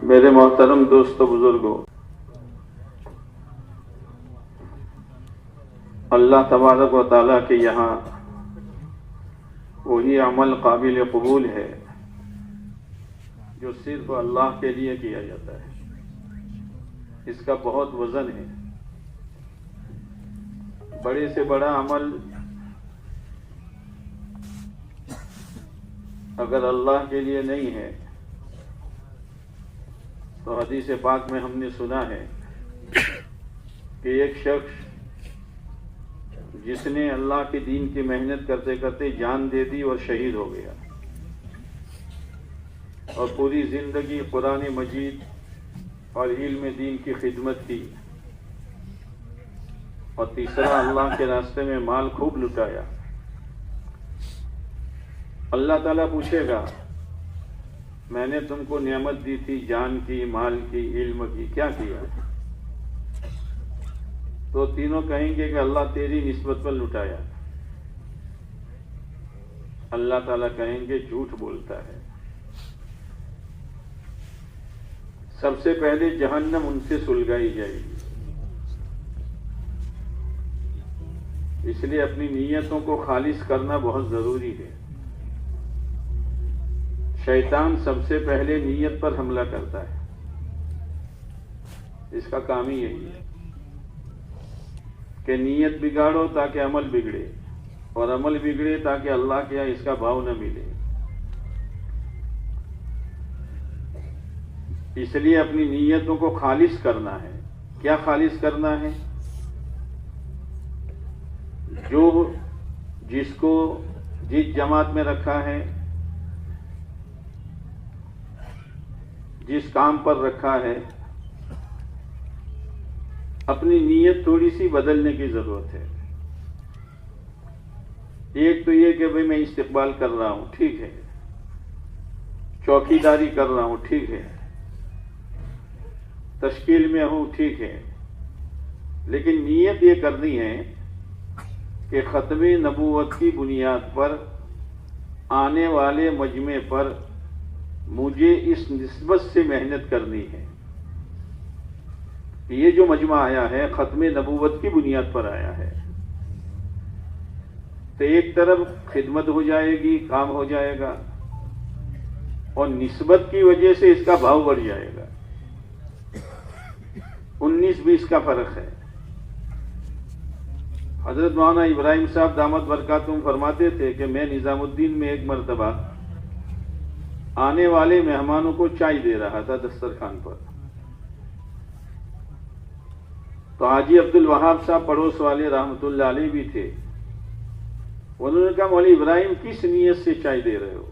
मेरे मोहतरम दोस्तों बुजुर्गों, अल्लाह तबारक व तआला के यहाँ वही अमल काबिल कबूल है जो सिर्फ अल्लाह के लिए किया जाता है। इसका बहुत वजन है। बड़े से बड़ा अमल अगर अल्लाह के लिए नहीं है तो हदीस पाक में हमने सुना है कि एक शख्स जिसने अल्लाह के दीन की मेहनत करते करते जान दे दी और शहीद हो गया और पूरी जिंदगी कुरान मजीद और इल्म दीन की खिदमत की और तीसरा अल्लाह के रास्ते में माल खूब लुटाया। अल्लाह ताला पूछेगा, मैंने तुमको नेमत दी थी जान की, माल की, इल्म की, क्या किया? तो तीनों कहेंगे कि अल्लाह तेरी निस्बत पर लुटाया। अल्लाह ताला कहेंगे झूठ बोलता है। सबसे पहले जहन्नम उनसे सुलगाई जाएगी। इसलिए अपनी नीयतों को खालिस करना बहुत जरूरी है। शैतान सबसे पहले नीयत पर हमला करता है। इसका काम ही यही है कि नीयत बिगाड़ो ताकि अमल बिगड़े और अमल बिगड़े ताकि अल्लाह के यहाँ इसका भाव न मिले। इसलिए अपनी नीयतों को खालिस करना है। क्या खालिस करना है? जो जिसको जिस जमात में रखा है, जिस काम पर रखा है, अपनी नीयत थोड़ी सी बदलने की जरूरत है। एक तो ये कि भाई मैं इस्तिकबाल कर रहा हूं, ठीक है, चौकीदारी कर रहा हूं, ठीक है, तश्कील में हूं, ठीक है, लेकिन नीयत ये करनी है कि खत्मे नबूवत की बुनियाद पर आने वाले मजमे पर मुझे इस निस्बत से मेहनत करनी है। ये जो मजमा आया है खत्मे नबूवत की बुनियाद पर आया है, तो एक तरफ खिदमत हो जाएगी, काम हो जाएगा और निस्बत की वजह से इसका भाव बढ़ जाएगा। 19-20 का फर्क है। हजरत मौलाना इब्राहिम साहब दामत बरकातुहुम फरमाते थे कि मैं निजामुद्दीन में एक मर्तबा आने वाले मेहमानों को चाय दे रहा था दस्तरखान पर। तो हाजी अब्दुल वहाब साहब पड़ोस वाले रहमतुल्लाह अलैह भी थे। उन्होंने कहा, मौलवी इब्राहिम किस नीयत से चाय दे रहे हो?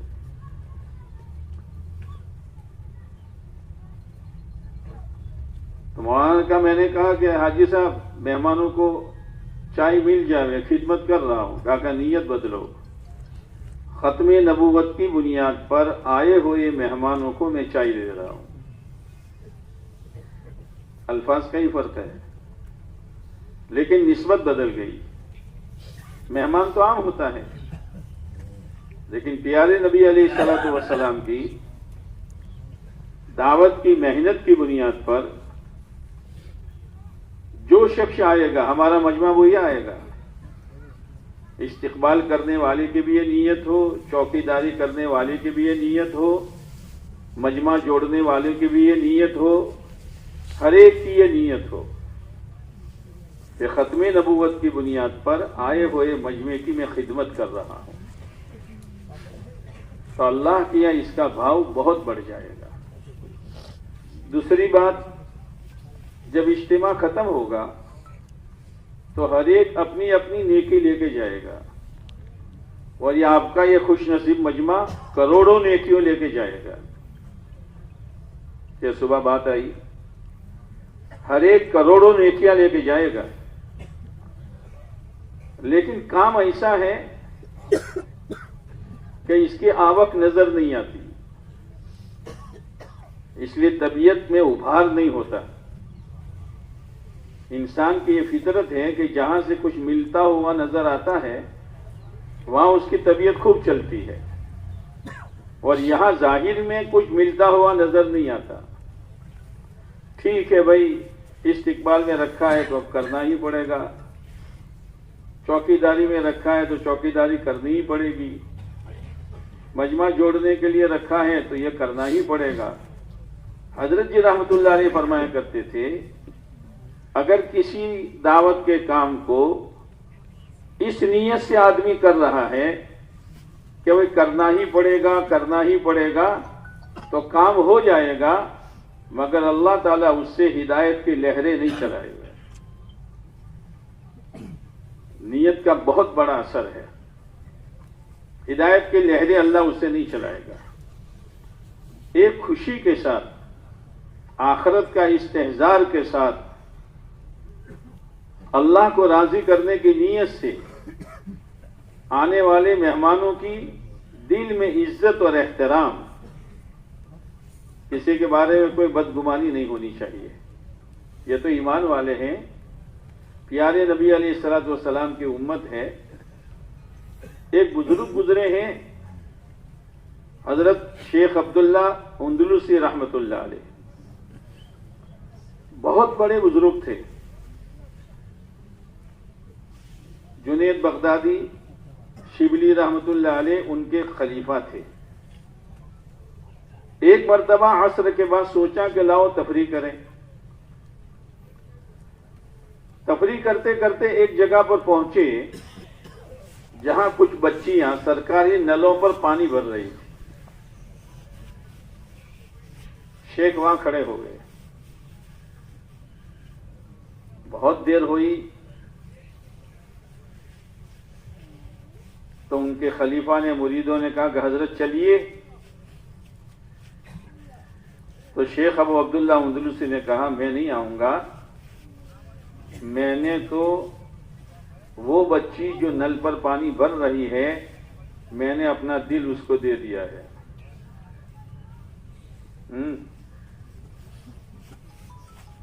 तो मौलाना का मैंने कहा कि हाजी साहब मेहमानों को चाय मिल जाए, खिदमत कर रहा हूं। कहा नीयत बदलो, खत्मे नबूवत की बुनियाद पर आए हुए मेहमानों को मैं चाय दे रहा हूं। अल्फाज का ही फर्क है, लेकिन निस्बत बदल गई। मेहमान तो आम होता है, लेकिन प्यारे नबी अलैहिस्सलातु वस्सलाम की दावत की मेहनत की बुनियाद पर जो शख्स आएगा, हमारा मजमा वही आएगा। इस्तिकबाल करने वाले की भी ये नीयत हो, चौकीदारी करने वाले की भी ये नीयत हो, मजमा जोड़ने वाले की भी ये नीयत हो, हर एक की ये नीयत हो कि खत्मे नबूवत की बुनियाद पर आए हुए मजमे की मैं खिदमत कर रहा हूं। तो अल्लाह किया इसका भाव बहुत बढ़ जाएगा। दूसरी बात, जब इज्तिमा खत्म होगा तो हर एक अपनी अपनी नेकी लेके जाएगा और ये आपका ये खुश नसीब मजमा करोड़ों नेकियों लेके जाएगा। ये सुबह बात आई, हर एक करोड़ों नेकियां लेके जाएगा, लेकिन काम ऐसा है कि इसकी आवक नजर नहीं आती, इसलिए तबीयत में उभार नहीं होता। इंसान की ये फितरत है कि जहां से कुछ मिलता हुआ नजर आता है वहां उसकी तबीयत खूब चलती है, और यहां जाहिर में कुछ मिलता हुआ नजर नहीं आता। ठीक है भाई, इस्तिकबाल में रखा है तो अब करना ही पड़ेगा, चौकीदारी में रखा है तो चौकीदारी करनी ही पड़ेगी, मजमा जोड़ने के लिए रखा है तो यह करना ही पड़ेगा। हजरत जी रहमतुल्लाह अलैह फरमाया करते थे, अगर किसी दावत के काम को इस नीयत से आदमी कर रहा है कि भाई करना ही पड़ेगा करना ही पड़ेगा, तो काम हो जाएगा, मगर अल्लाह ताला उससे हिदायत की लहरें नहीं चलाएगा। नीयत का बहुत बड़ा असर है, हिदायत की लहरें अल्लाह उससे नहीं चलाएगा। एक खुशी के साथ, आखिरत का इस्तेहजार के साथ, अल्लाह को राजी करने की नीयत से आने वाले मेहमानों की दिल में इज्जत और एहतराम, किसी के बारे में कोई बदगुमानी नहीं होनी चाहिए। ये तो ईमान वाले हैं, प्यारे नबी अलैहिस्सलातु वस्सलाम की उम्मत है। एक बुजुर्ग गुजरे हैं, हजरत शेख अब्दुल्ला अंदलुसी रहमतुल्लाह अलैह, बहुत बड़े बुजुर्ग थे। जुनैद बगदादी शिबली रहमतुल्लाह अलैह उनके खलीफा थे। एक मर्तबा असर के बाद सोचा कि लाओ तफरीह करें। तफरीह करते करते एक जगह पर पहुंचे जहां कुछ बच्चियां सरकारी नलों पर पानी भर रही थी। शेख वहां खड़े हो गए। बहुत देर हुई तो उनके खलीफा ने, मुरीदों ने कहा कि हजरत चलिए। तो शेख अबू अब्दुल्ला अंदलुसी ने कहा, मैं नहीं आऊंगा, मैंने तो वो बच्ची जो नल पर पानी भर रही है, मैंने अपना दिल उसको दे दिया है।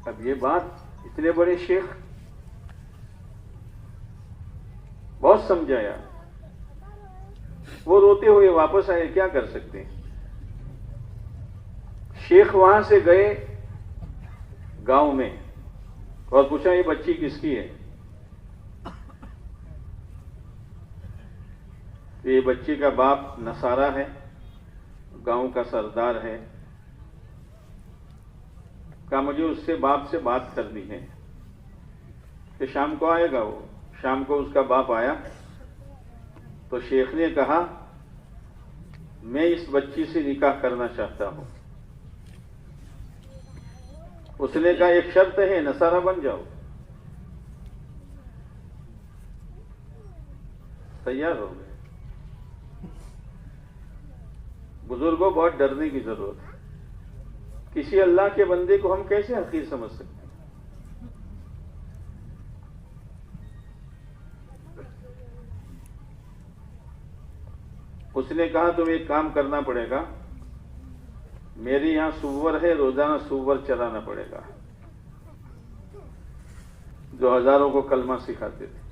अब ये बात, इतने बड़े शेख, बहुत समझाया, वो रोते हुए वापस आए, क्या कर सकते हैं। शेख वहां से गए गांव में और पूछा, ये बच्ची किसकी है। तो ये बच्ची का बाप नसारा है, गांव का सरदार है। कहा मुझे उससे बाप से बात करनी है कि शाम को आएगा वो। शाम को उसका बाप आया तो शेख ने कहा, मैं इस बच्ची से निकाह करना चाहता हूं। उसने कहा, एक शर्त है, नसारा बन जाओ। तैयार हो गए। बुजुर्गों, बहुत डरने की जरूरत है। किसी अल्लाह के बंदे को हम कैसे हकीर समझ सकते हैं। उसने कहा, तुम्हें एक काम करना पड़ेगा, मेरे यहां सुअर है, रोजाना सुअर चराना पड़ेगा, जो हजारों को कलमा सिखाते थे।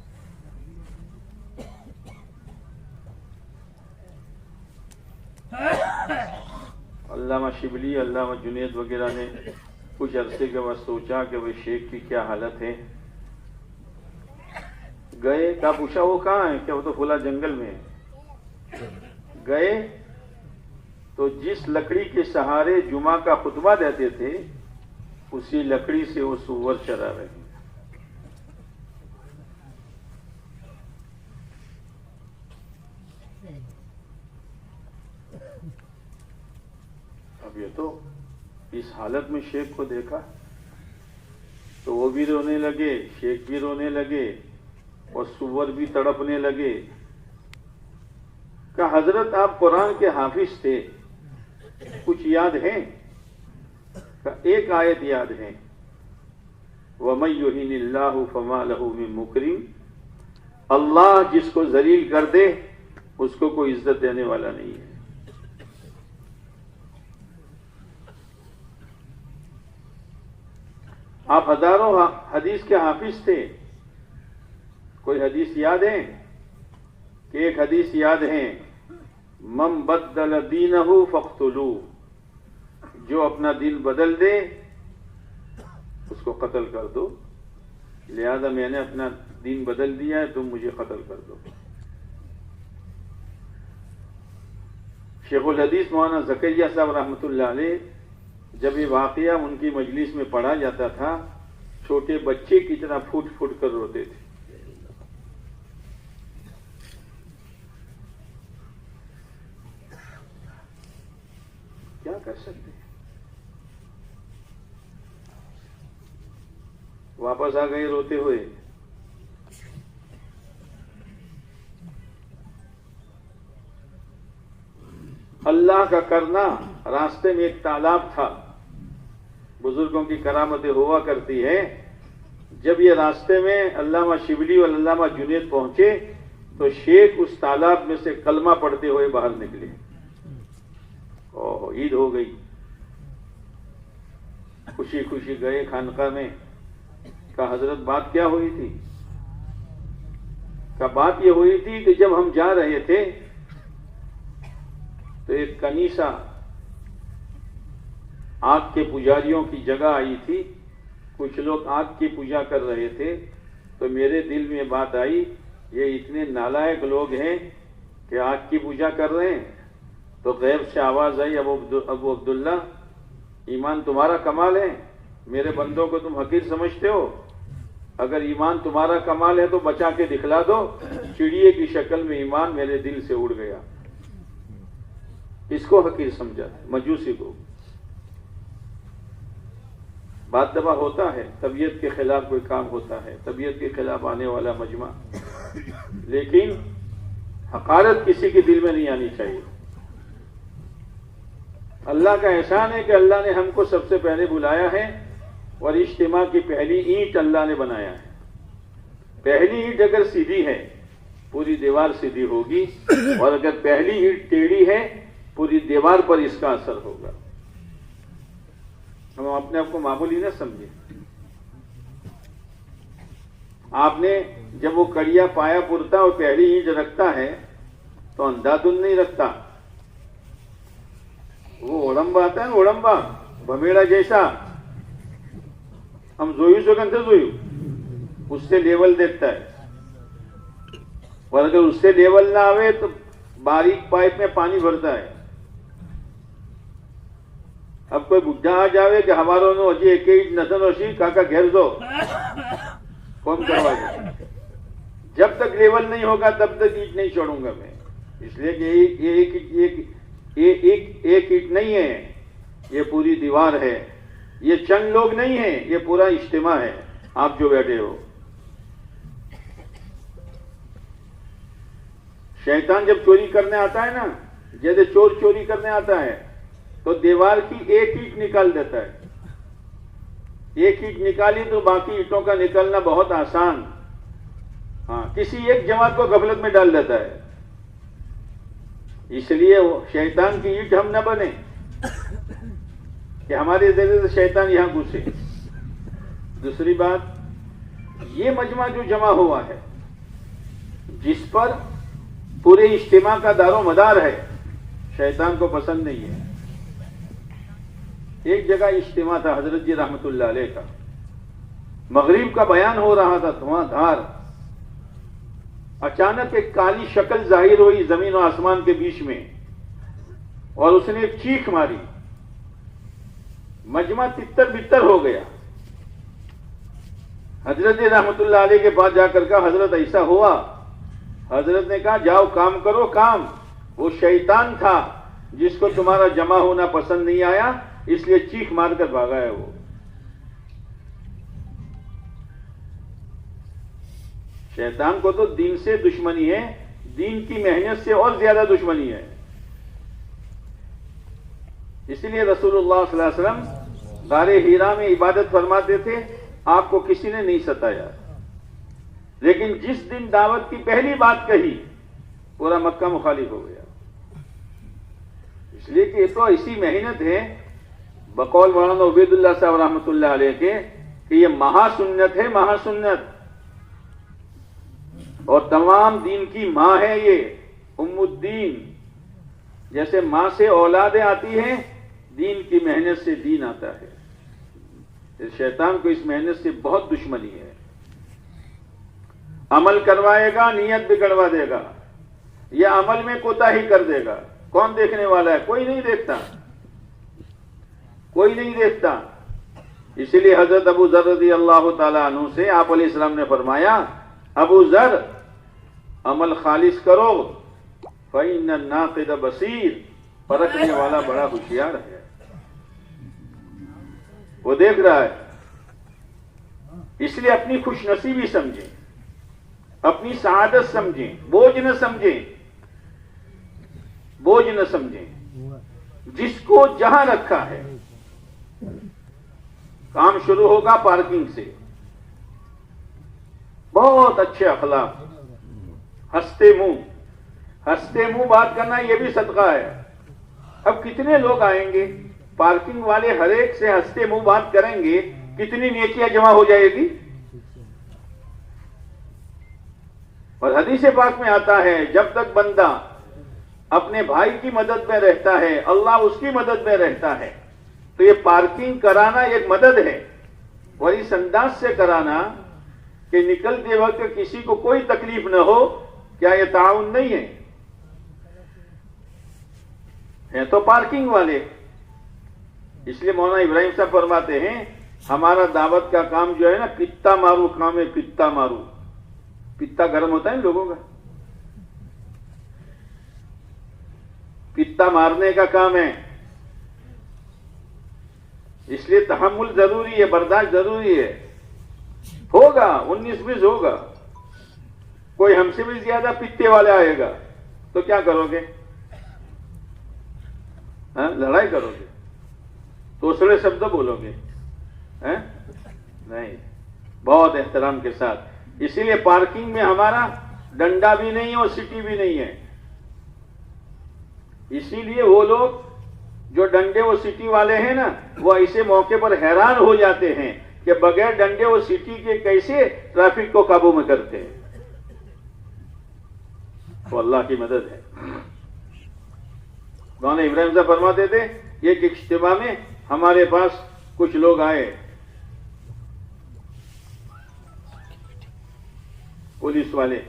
अल्लामा शिबली, अल्लामा जुनैद वगैरह ने कुछ अरसे के बाद सोचा कि भाई शेख की क्या हालत है। गए, क्या पूछा, वो कहाँ है, क्या वो तो खुला जंगल में है। गए तो जिस लकड़ी के सहारे जुमा का खुतबा देते थे, उसी लकड़ी से वो सुअर चरा रहे हैं। अब ये तो इस हालत में शेख को देखा तो वो भी रोने लगे, शेख भी रोने लगे और सुअर भी तड़पने लगे। कहा, हजरत आप कुरान के हाफिज थे, कुछ याद है? कहा, एक आयत याद है, वमन युहिनिल्लाहु फमा लहू मिन मुकरिम। अल्लाह जिसको जलील कर दे उसको कोई इज्जत देने वाला नहीं है। आप हजारों हदीस के हाफिज थे। कोई हदीस याद है? कि एक हदीस याद है, मम बद्दल दीनहु फख्तुलू, जो अपना दीन बदल दे उसको कत्ल कर दो। लिहाजा मैंने अपना दीन बदल दिया है, तुम मुझे कत्ल कर दो। शेखुल हदीस मौलाना ज़करिया साहब रहमतुल्लाह अलैह, जब ये वाक़या उनकी मजलिस में पढ़ा जाता था, छोटे बच्चे की तरह फूट फूट कर रोते थे। क्या कर सकते हैं? वापस आ गए रोते हुए। अल्लाह का करना, रास्ते में एक तालाब था, बुजुर्गों की करामतें हुआ करती है। जब ये रास्ते में अल्लामा शिबली और अल्लामा जुनैद पहुंचे तो शेख उस तालाब में से कलमा पढ़ते हुए बाहर निकले। ओह, ईद हो गई। खुशी खुशी गए खानका में। का हजरत बात क्या हुई थी? का बात ये हुई थी कि जब हम जा रहे थे तो एक कनीसा आग के पुजारियों की जगह आई थी। कुछ लोग आग की पूजा कर रहे थे, तो मेरे दिल में बात आई, ये इतने नालायक लोग हैं कि आग की पूजा कर रहे हैं। तो गैब से आवाज आई, अबू अब्दुल्ला, ईमान तुम्हारा कमाल है, मेरे बंदों को तुम हकीर समझते हो। अगर ईमान तुम्हारा कमाल है तो बचा के दिखला दो। चिड़िए की शक्ल में ईमान मेरे दिल से उड़ गया। इसको हकीर समझा, मजूसी को। बात दफा होता है, तबीयत के खिलाफ कोई काम होता है, तबीयत के खिलाफ आने वाला मजमा, लेकिन हकारत किसी के दिल में नहीं आनी चाहिए। अल्लाह का एहसान है कि अल्लाह ने हमको सबसे पहले बुलाया है और इज्तिमा की पहली ईंट अल्लाह ने बनाया है। पहली ईंट अगर सीधी है पूरी दीवार सीधी होगी, और अगर पहली ईंट टेढ़ी है पूरी दीवार पर इसका असर होगा। हम अपने आप को मामूली न समझे। आपने जब वो कड़िया पाया पुरता और पहली ईंट रखता है तो अंधाधुन नहीं रखता। वो ओडम्बा आता है ना, ओडम्बा भमेड़ा जैसा, हम जोयू से कंधे जोयू, उससे लेवल देखता है। और अगर उससे लेवल ना आवे तो बारीक पाइप में पानी भरता है। अब कोई बुढ़ा आ जावे कि हमारो नो हजी एक ईट नसन होशी, काका घेर दो, कौन करवा दे। जब तक लेवल नहीं होगा तब तक ईट नहीं छोड़ूंगा मैं। इसलिए कि ये एक ईट नहीं है, ये पूरी दीवार है। ये चंद लोग नहीं है, ये पूरा इज्तिमा है। आप जो बैठे हो, शैतान जब चोरी करने आता है ना, जैसे चोर चोरी करने आता है तो दीवार की एक ईंट निकाल देता है। एक ईंट निकाली तो बाकी ईंटों का निकलना बहुत आसान। हाँ, किसी एक जमात को गफलत में डाल देता है। इसलिए शैतान की ईंट हम न बने कि हमारे जरिए से शैतान यहां घुसे। दूसरी बात, ये मजमा जो जमा हुआ है जिस पर पूरे इज्तिमा का दारो मदार है, शैतान को पसंद नहीं है। एक जगह इज्तिमा था हजरत जी रहमतुल्लाह अलैह का, मगरिब का बयान हो रहा था, धुआंधार। अचानक एक काली शक्ल जाहिर हुई जमीन और आसमान के बीच में, और उसने एक चीख मारी। मजमा तितर बितर हो गया। हजरत जी रहमतुल्लाह अलैह के पास जाकर कहा, हजरत ऐसा हुआ। हजरत ने कहा, जाओ काम करो काम। वो शैतान था जिसको तुम्हारा जमा होना पसंद नहीं आया, इसलिए चीख मारकर भागा है वो। शैतान को तो दीन से दुश्मनी है, दीन की मेहनत से और ज्यादा दुश्मनी है। इसलिए रसूलुल्लाह सल्लल्लाहु अलैहि वसल्लम गारे हीरा में इबादत फरमाते थे, आपको किसी ने नहीं सताया। लेकिन जिस दिन दावत की पहली बात कही, पूरा मक्का मुखालिफ हो गया। इसलिए कि ये तो ऐसी मेहनत है, बकौल मौलाना उबैदुल्लाह साहब रहमतुल्लाह अलैह के, कि ये महासुन्नत है, महासुन्नत, और तमाम दीन की मां है ये उम्मुद्दीन। जैसे मां से औलादें आती हैं, दीन की मेहनत से दीन आता है। तो शैतान को इस मेहनत से बहुत दुश्मनी है। अमल करवाएगा, नियत बिगड़वा देगा, या अमल में कोताही कर देगा। कौन देखने वाला है? कोई नहीं देखता, कोई नहीं देखता। इसीलिए हजरत अबू जर रज़ी अल्लाह ताला अन्हु से आप अलैहिस्सलाम ने फरमाया, अबू जर अमल खालिस करो, फ़इन्न नाक़िद बसीर, परखने वाला बड़ा होशियार है, वो देख रहा है। इसलिए अपनी खुशनसीबी समझें, अपनी सआदत समझें, बोझ न समझें, बोझ न समझें। जिसको जहां रखा है, काम शुरू होगा पार्किंग से। बहुत अच्छे अखलाक, हंसते मुंह बात करना, यह भी सदका है। अब कितने लोग आएंगे, पार्किंग वाले हर एक से हंसते मुंह बात करेंगे, कितनी नेकियां जमा हो जाएगी। और हदीस पाक में आता है, जब तक बंदा अपने भाई की मदद में रहता है, अल्लाह उसकी मदद में रहता है। तो ये पार्किंग कराना एक मदद है, और इस अंदाज से कराना कि निकलते वक्त किसी को कोई तकलीफ न हो, क्या ये ताउन नहीं है तो पार्किंग वाले। इसलिए मौलाना इब्राहिम साहब फरमाते हैं, हमारा दावत का काम जो है ना, पित्ता मारू काम है, पित्ता मारू। पित्ता गर्म होता है लोगों का, पित्ता मारने का काम है। इसलिए तहम्मुल जरूरी है, बर्दाश्त जरूरी है। होगा 19-20 होगा, कोई हमसे भी ज्यादा पित्ते वाले आएगा तो क्या करोगे? लड़ाई करोगे? दूसरे शब्द बोलोगे? नहीं, बहुत एहतराम के साथ। इसीलिए पार्किंग में हमारा डंडा भी नहीं है और सीटी भी नहीं है। इसीलिए वो लोग जो डंडे और सीटी वाले हैं ना, वो ऐसे मौके पर हैरान हो जाते हैं कि बगैर डंडे और सीटी के कैसे ट्रैफिक को काबू में करते हैं। तो अल्लाह की मदद है। मौलाना इब्राहिम साहब फरमाते थे, एक इज्तिमा में हमारे पास कुछ लोग आए, पुलिस वाले।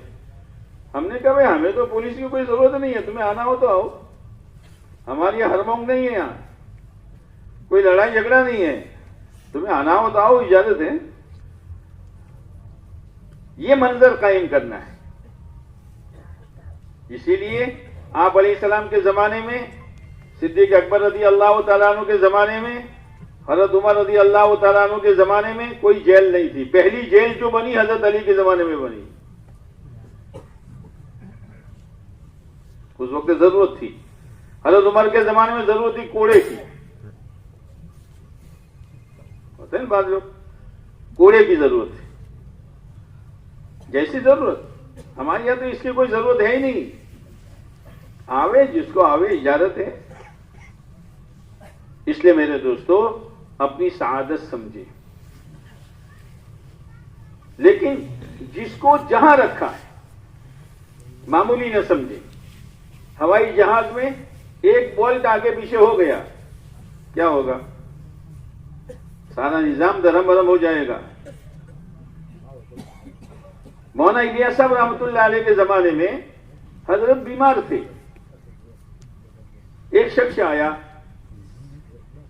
हमने कहा, भाई हमें तो पुलिस की कोई जरूरत नहीं है, तुम्हें आना हो तो आओ, हमारी हरमोंग नहीं है, यहां कोई लड़ाई झगड़ा नहीं है, तुम्हें आना हो तो आओ, इजाजत है। ये मंजर कायम करना है। इसीलिए आप अलैहिस्सलाम के जमाने में, सिद्दीक अकबर रज़ी अल्लाह तआला अन्हु के जमाने में, हजरत उमर रज़ी अल्लाह तआला अन्हु के जमाने में कोई जेल नहीं थी। पहली जेल जो बनी हजरत अली के जमाने में बनी। उस वक्त जरूरत थी। हजरत उमर के जमाने में जरूरत थी कोड़े की, होते हैं बाद लोग, कोड़े की जरूरत थी। जैसी जरूरत हमारे यहां तो इसकी कोई जरूरत है ही नहीं। आवे जिसको आवे, इजाजत है। इसलिए मेरे दोस्तों, अपनी सआदत समझे, लेकिन जिसको जहां रखा है मामूली न समझे। हवाई जहाज में एक बोल्ट आगे पीछे हो गया, क्या होगा? सारा निजाम दरम बरम हो जाएगा। मौलाना इलियास साहब रहमतुल्लाह अलैह के जमाने में हजरत बीमार थे। एक शख्स आया,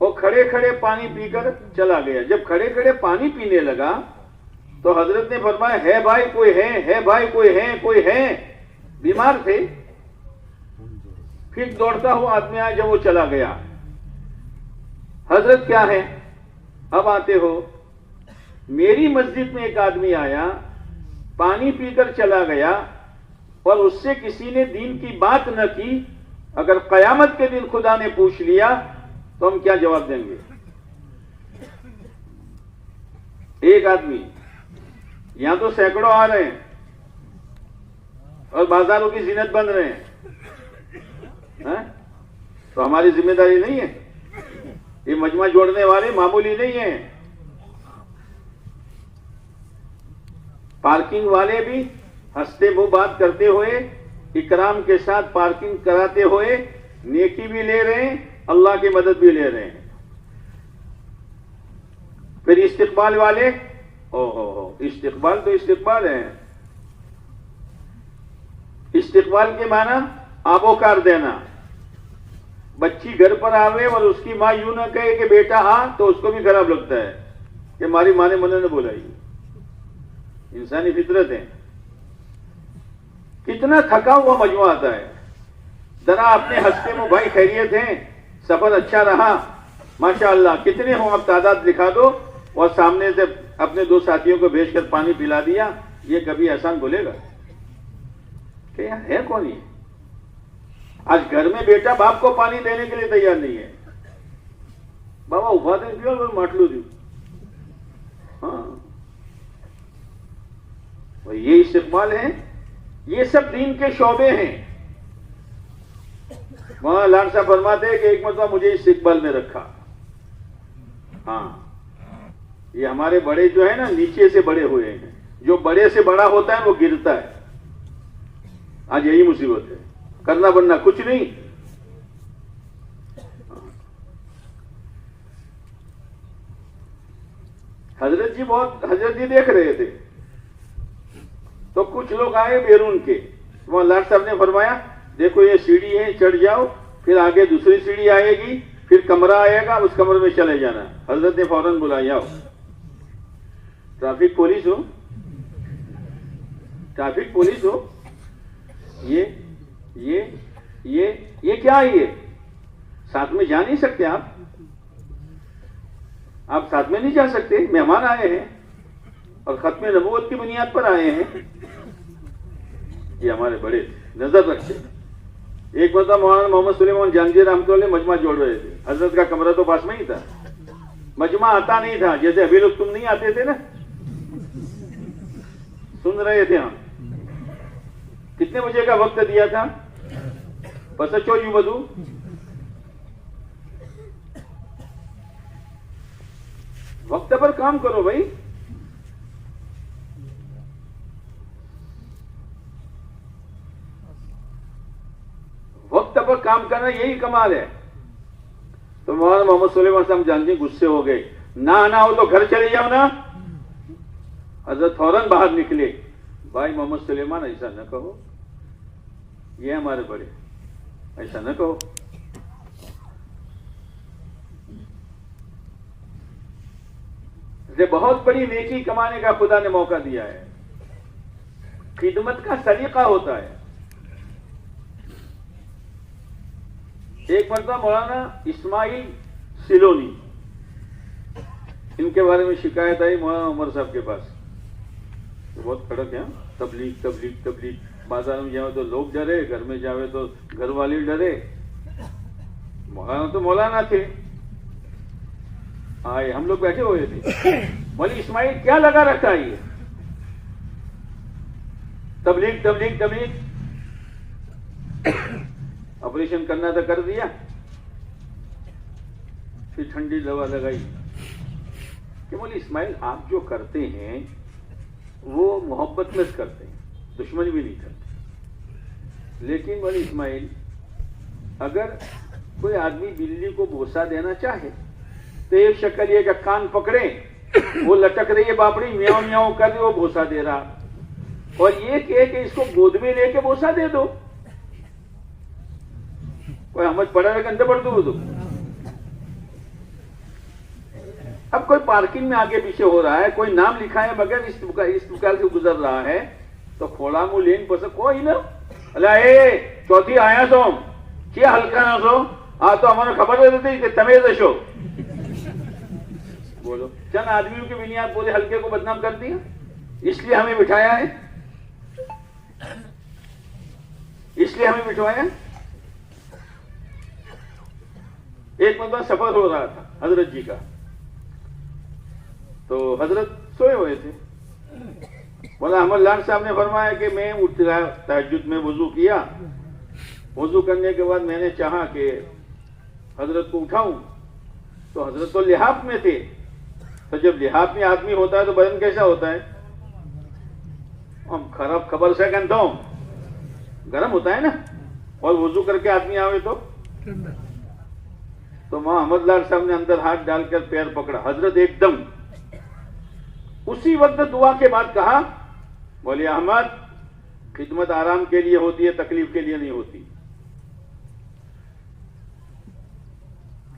वो खड़े खड़े पानी पीकर चला गया। जब खड़े खड़े पानी पीने लगा तो हजरत ने फरमाया, है भाई कोई है भाई कोई है, कोई है। बीमार थे। फिर दौड़ता हुआ आदमी आया, जब वो चला गया, हजरत क्या है, अब आते हो? मेरी मस्जिद में एक आदमी आया, पानी पीकर चला गया, और उससे किसी ने दीन की बात न की। अगर कयामत के दिन खुदा ने पूछ लिया तो हम क्या जवाब देंगे? एक आदमी, यहां तो सैकड़ों आ रहे हैं और बाजारों की जीनत बन रहे हैं, तो हमारी जिम्मेदारी नहीं है? ये मजमा जोड़ने वाले मामूली नहीं है। पार्किंग वाले भी हंसते मुंह बात करते हुए इकराम के साथ पार्किंग कराते हुए नेकी भी ले रहे हैं, अल्लाह की मदद भी ले रहे हैं। फिर इस्तिकबाल वाले, ओहो, इस्तिकबाल तो इस्तिकबाल है। इस्तिकबाल के माना आबोकार देना। बच्ची घर पर आवे और उसकी माँ यूं ना कहे कि बेटा आ, तो उसको भी खराब लगता है कि हमारी माँ ने मना ने बोला। इंसानी फितरत है। कितना थका हुआ मजमा आता है, जरा अपने हंसते में भाई खैरियत हैं, सफर अच्छा रहा, माशाअल्लाह, कितने हो आप तादाद लिखा दो, और सामने से अपने दो साथियों को भेजकर पानी पिला दिया। ये कभी एहसान बोलेगा कि यार है कौन ये? आज घर में बेटा बाप को पानी देने के लिए तैयार नहीं है। बाबा उभा दे पियो और माटलू दू। हाँ, ये इस्तिकबाल है। ये सब दीन के शोबे हैं। वहां लाल साहब फरमाते हैं कि एक मरतबा मुझे इस्तिकबाल में रखा। हाँ, ये हमारे बड़े जो है ना, नीचे से बड़े हुए हैं। जो बड़े से बड़ा होता है वो गिरता है। आज यही मुसीबत है, करना बनना कुछ नहीं। हजरत जी देख रहे थे तो कुछ लोग आए बैरून के। वहां लाट साहब ने फरमाया, देखो ये सीढ़ी है, चढ़ जाओ, फिर आगे दूसरी सीढ़ी आएगी, फिर कमरा आएगा, उस कमरे में चले जाना। हजरत ने फौरन बुलाया, आओ। ट्रैफिक पुलिस हो, ट्रैफिक पुलिस हो, ये क्या है? ये साथ में जा नहीं सकते आप साथ में नहीं जा सकते। मेहमान आए हैं और खत्म नबूवत की बुनियाद पर आए हैं। ये हमारे बड़े नजर रखते। एक मतलब मौलाना मोहम्मद सुलेमान जानजी रहमतुल्लाह मजमा जोड़ रहे थे। हजरत का कमरा तो पास में ही था, मजमा आता नहीं था। जैसे अभी लोग तुम नहीं आते थे ना, सुन रहे थे हम। कितने बजे का वक्त दिया था? पसचो यू बदू, वक्त पर काम करो भाई। वक्त पर काम करना यही कमाल है। तो मौलाना मोहम्मद सुलेमान साहब जानते गुस्से हो गए। ना आना हो तो घर चले जाओ ना। हजरत फौरन बाहर निकले, भाई मोहम्मद सुलेमान ऐसा न कहो, ये हमारे बड़े, ऐसा न कहो। ये बहुत बड़ी नेकी कमाने का खुदा ने मौका दिया है। खिदमत का सलीका होता है। एक मरतबा मौलाना इस्माइल सिलोनी, इनके बारे में शिकायत आई मौलाना उमर साहब के पास। तो बहुत कड़क है, तबलीग तबलीग तबलीग। बाजार में जाओ तो लोग डरे, घर में जावे तो घर वाले डरे। मौलाना तो मौलाना थे। आए, हम लोग बैठे हुए थे। मौलवी इस्माइल क्या लगा रखा है ये? तबलीग तबलीग तबलीग। ऑपरेशन करना था, कर दिया। फिर ठंडी दवा लगाई कि मौलवी इस्माइल आप जो करते हैं वो मोहब्बत में करते हैं, दुश्मनी भी नहीं करते। लेकिन मौलवी इस्माइल, अगर कोई आदमी बिल्ली को भूसा देना चाहे तो एक शक्ल ये का कान पकड़े, वो लटक रही है बापड़ी, म्याऊ म्याऊ कर रही, वो भूसा दे रहा, और ये कहे कि इसको गोद में लेके भूसा दे दो। कोई समझ पड़ा है? अंदर बढ़ दो। अब कोई पार्किंग में आगे पीछे हो रहा है, कोई नाम लिखा है मगर इस दुकान से गुजर रहा है, तो खोला मुंह लेन पस कोई ना अला ए चौथी आया सो क्या हल्का ना सो आ तो हमारा खबर देती कि तमेज दशो। बोलो, चंद आदमियों के बुनियाद बोले हल्के को बदनाम कर दिया, इसलिए हमें बिठाया है, इसलिए हमें बिठवाया। एक मतलब सफर हो रहा था हजरत जी का, तो हजरत सोए हुए थे। बोला अहमद लाल साहब ने फरमाया कि मैं उठ रहा, तहज्जुद में वजू किया। वजू करने के बाद मैंने चाहा कि हजरत को उठाऊं, तो हजरत तो लिहाफ में थे। तो जब लिहाफ में आदमी होता है तो बदन कैसा होता है? हम खराब खबर से कहता हूं गर्म होता है ना, और वुजू करके आदमी आवे तो मोहम्मद लाल साहब ने अंदर हाथ डालकर पैर पकड़ा, हजरत एकदम उसी वक्त दुआ के बाद कहा, बोले अहमद खिदमत आराम के लिए होती है, तकलीफ के लिए नहीं होती।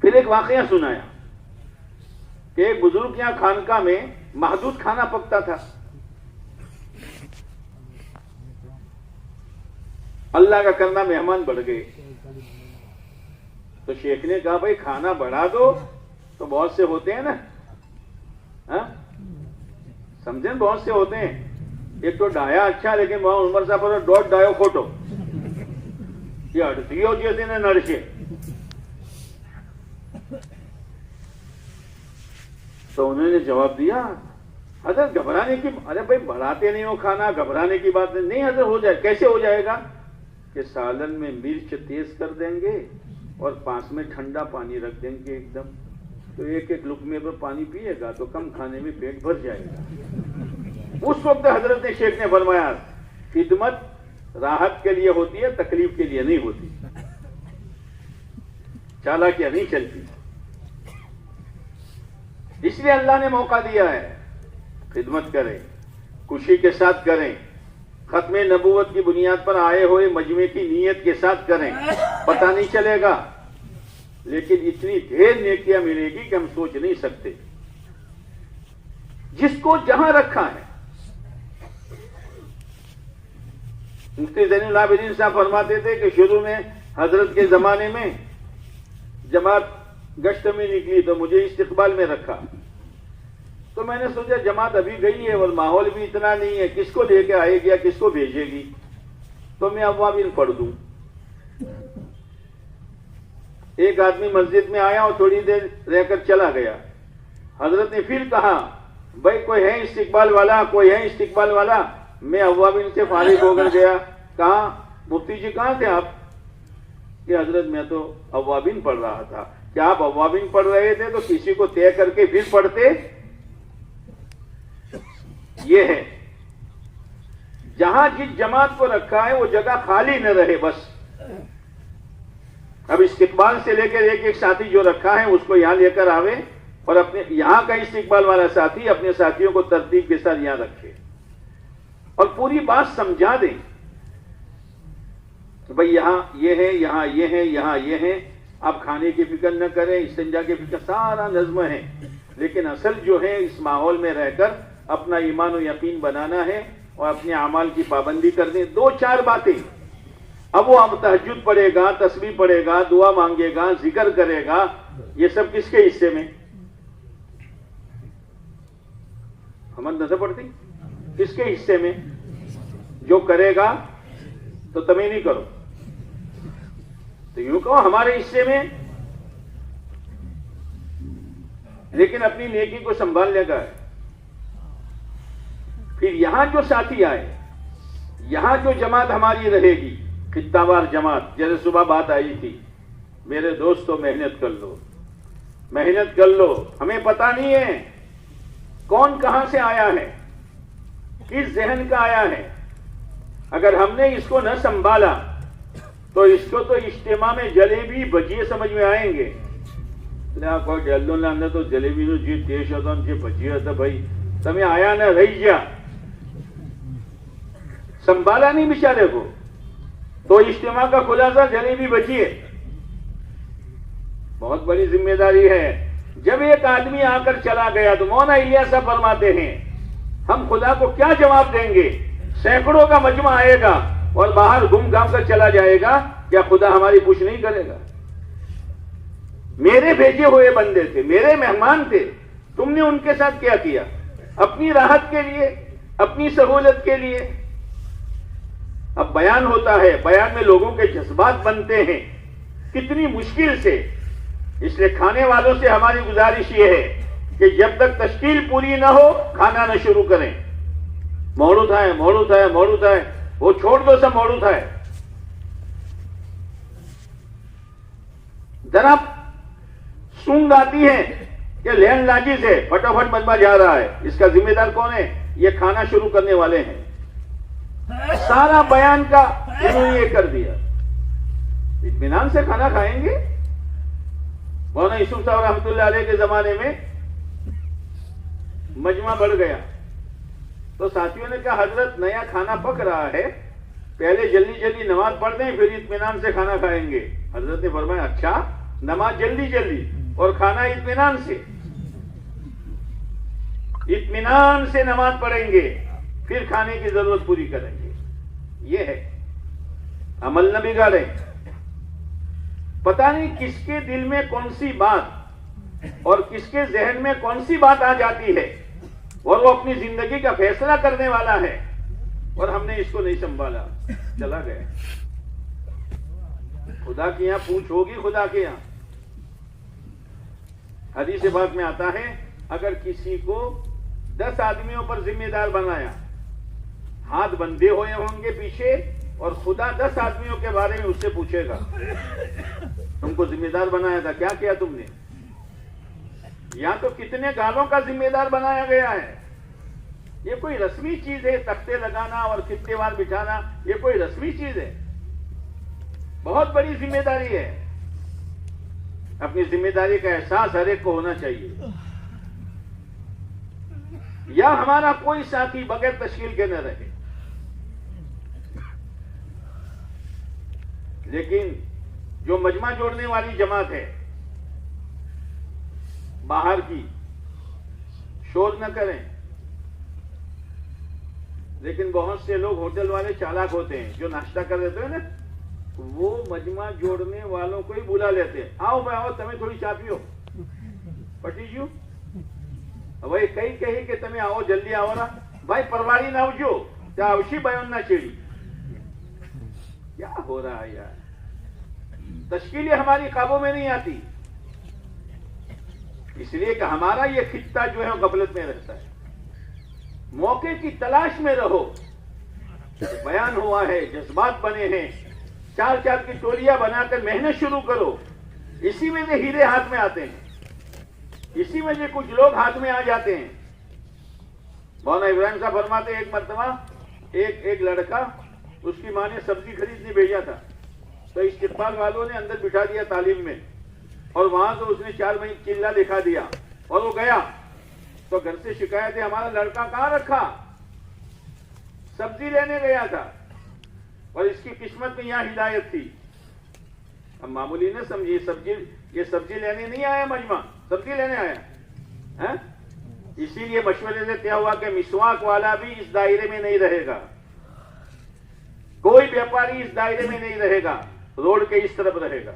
फिर एक वाकया सुनाया कि एक बुजुर्ग यहां खानका में महदूद खाना पकता था। अल्लाह का करना मेहमान बढ़ गए, तो शेख ने कहा भाई खाना बढ़ा दो, तो बहुत से होते हैं ना, हा? समझे, बहुत से होते हैं। एक तो डाया अच्छा, लेकिन वहां उमर साहब पर डॉट डायो खोटो, ये अड़तियों जैसे ने नड़के। तो उन्होंने जवाब दिया, हजरत घबराने की, अरे भाई बढ़ाते नहीं हो खाना, घबराने की बात नहीं हजरत, हो जाए। कैसे हो जाएगा कि सालन में मिर्च तेज कर देंगे और पास में ठंडा पानी रख देंगे एकदम, तो एक एक लुकमे पर पानी पिएगा तो कम खाने में पेट भर जाएगा। उस वक्त हजरत शेख ने फरमाया, खिदमत राहत के लिए होती है, तकलीफ के लिए नहीं होती, चालाकियां नहीं चलती। इसलिए अल्लाह ने मौका दिया है, खिदमत करें, खुशी के साथ करें, खत्मे नबूवत की बुनियाद पर आए हुए मजमे की नीयत के साथ करें, पता नहीं चलेगा, लेकिन इतनी ढेर नेकियां मिलेगी कि हम सोच नहीं सकते। जिसको जहां रखा है, मुफ्ती ज़ैनुल आबिदीन साहब फरमाते थे कि शुरू में हजरत के जमाने में जमात गश्त में निकली तो मुझे इस्तिकबाल में रखा, तो मैंने सोचा जमात अभी गई है और माहौल भी इतना नहीं है, किसको लेके आएगी या किसको भेजेगी, तो मैं अव्वाबीन पढ़ दूं। एक आदमी मस्जिद में आया और थोड़ी देर रहकर चला गया। हजरत ने फिर कहा, भाई कोई है इस्तिकबाल वाला, कोई है इस्तिकबाल वाला। मैं अव्वाबीन से फारिग होकर गया। कहा, मुफ्ती जी कहां थे आप? कि हजरत मैं तो अव्वाबीन पढ़ रहा था। क्या आप अव्वाबीन पढ़ रहे थे तो किसी को तय करके फिर पढ़ते? ये है, जहां जिस जमात को रखा है वो जगह खाली न रहे बस। अब इस्तिकबाल से लेकर एक एक साथी जो रखा है उसको यहां लेकर आवे, और अपने यहां का इस्तिकबाल वाला साथी अपने साथियों को तरतीब के साथ यहां रखे और पूरी बात समझा दें कि भाई यहां ये है, यहां ये है, यहां ये है। आप खाने की फिक्र न करें, इस्तिंजा की फिक्र, सारा नज़्म है, लेकिन असल जो है इस माहौल में रहकर अपना ईमान और यकीन बनाना है और अपने अमाल की पाबंदी करनी। दो चार बातें। अब वो अब तहज्जुद पढ़ेगा, तस्बीह पढ़ेगा, दुआ मांगेगा, जिक्र करेगा, ये सब किसके हिस्से में? हम नजर पड़ती किसके हिस्से में? जो करेगा तो तुम्हें नहीं करो, तो यूं कहो हमारे हिस्से में, लेकिन अपनी नेकी को संभाल लेगा। फिर यहां जो साथी आए, यहां जो जमात हमारी रहेगी, खित्तावार जमात, जैसे सुबह बात आई थी, मेरे दोस्तों मेहनत कर लो, मेहनत कर लो। हमें पता नहीं है कौन कहां से आया है, किस जहन का आया है। अगर हमने इसको न संभाला तो इसको तो इज्तिमा में जलेबी भजिए समझ में आएंगे। कोई डेलो ना अंदर तो जलेबी नो जी टेस्ट होता जे भजिए होता, भाई तमें आया ना रही गया, संभाला नहीं बेचारे को, तो इज्तिमा का खुलासा जलेबी भजिए। बहुत बड़ी जिम्मेदारी है। जब एक आदमी आकर चला गया तो मौलाना इलियास साहब फरमाते हैं, हम खुदा को क्या जवाब देंगे? सैकड़ों का मजमा आएगा और बाहर घूम घाम कर चला जाएगा, क्या खुदा हमारी पूछ नहीं करेगा? मेरे भेजे हुए बंदे थे, मेरे मेहमान थे, तुमने उनके साथ क्या किया? अपनी राहत के लिए, अपनी सहूलत के लिए। अब बयान होता है, बयान में लोगों के जज्बात बनते हैं, कितनी मुश्किल से। इसलिए खाने वालों से हमारी गुजारिश यह है कि जब तक तश्कील पूरी ना हो खाना न शुरू करें। मोड़ उठाए, मोड़ उठाए, मोड़ उठाए, वो छोड़ दो, सब मोड़ उठाए। जरा सूंघ आती है कि लेन लाजी से फटाफट मजमा जा रहा है, इसका जिम्मेदार कौन है? ये खाना शुरू करने वाले हैं। सारा बयान का इन्होंने ये कर दिया। इत्मीनान से खाना खाएंगे। मौलाना यूसुफ साहब रहमतुल्लाह अलैह के जमाने में मजमा बढ़ गया तो साथियों ने कहा, हजरत नया खाना पक रहा है, पहले जल्दी जल्दी नमाज पढ़ दें, फिर इत्मीनान से खाना खाएंगे। हजरत ने फरमाया, अच्छा, नमाज जल्दी जल्दी और खाना इत्मीनान से। इत्मीनान से नमाज पढ़ेंगे, फिर खाने की जरूरत पूरी करेंगे। ये है, अमल न बिगाड़े। पता नहीं किसके दिल में कौन सी बात और किसके जहन में कौन सी बात आ जाती है और वो अपनी जिंदगी का फैसला करने वाला है और हमने इसको नहीं संभाला, चला गया। खुदा के यहां पूछ होगी, खुदा के यहां। हदीस बात में आता है, अगर किसी को 10 आदमियों पर जिम्मेदार बनाया, हाथ बंधे हुए होंगे पीछे, और खुदा 10 आदमियों के बारे में उससे पूछेगा, तुमको जिम्मेदार बनाया था, क्या किया तुमने? या तो कितने गालों का जिम्मेदार बनाया गया है। ये कोई रस्मी चीज है, तख्ते लगाना और कितने बार बिठाना, ये कोई रस्मी चीज है? बहुत बड़ी जिम्मेदारी है। अपनी जिम्मेदारी का एहसास हर एक को होना चाहिए। या हमारा कोई साथी बगैर तश्कील के न रहे। लेकिन जो मजमा जोड़ने वाली जमात है, बाहर की, शोर न करें। लेकिन बहुत से लोग होटल वाले चालाक होते हैं, जो नाश्ता कर देते हैं ना, वो मजमा जोड़ने वालों को ही बुला लेते हैं। आओ भाई आओ, तमें थोड़ी चा पियो, पटी जू भाई कई कही कि तमें आओ, जल्दी आओ ना भाई, परवारी ना आवजो, त्या आवशी बयान ना छेड़ी। क्या हो रहा है यार? तश्कीलें हमारी काबू में नहीं आती, इसलिए कि हमारा ये खित्ता जो है वो गफलत में रहता है। मौके की तलाश में रहो। बयान हुआ है, जज्बात बने हैं, 4-4 की टोलियां बनाकर मेहनत शुरू करो। इसी में से हीरे हाथ में आते हैं, इसी में से कुछ लोग हाथ में आ जाते हैं। मौलाना इब्राहिम साहब फरमाते, एक मर्तबा एक लड़का, उसकी मां ने सब्जी खरीदने भेजा था, तो इस्तिकबाल वालों ने अंदर बिठा दिया तालीम में, और वहां तो उसने 4 महीने चिल्ला दिखा दिया और वो गया। तो घर से शिकायत है, हमारा लड़का कहां रखा? सब्जी लेने गया था और इसकी किस्मत में यहां हिदायत थी। अब मामूली न समझिए, ये सब्जी लेने नहीं आया, मजमा सब्जी लेने आया है। इसीलिए मशवरे से तय हुआ कि मिसवाक वाला भी इस दायरे में नहीं रहेगा, कोई व्यापारी इस दायरे में नहीं रहेगा, रोड के इस तरफ रहेगा,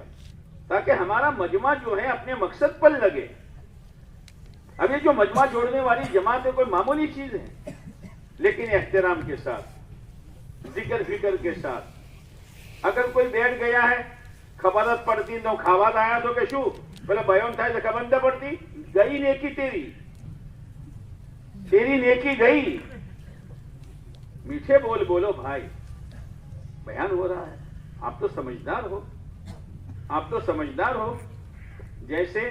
ताकि हमारा मजमा जो है अपने मकसद पर लगे। अब ये जो मजमा जोड़ने वाली जमात है, कोई मामूली चीज है, लेकिन एहतराम के साथ, जिक्र फिक्र के साथ। अगर कोई बैठ गया है, खबरत पड़ती तो खावाद आया तो के शू बोले बयान था, खबंदा पड़ती गई नेकी, तेरी नेकी गई। मीठे बोल बोलो भाई, बयान हो रहा है, आप तो समझदार हो, आप तो समझदार हो। जैसे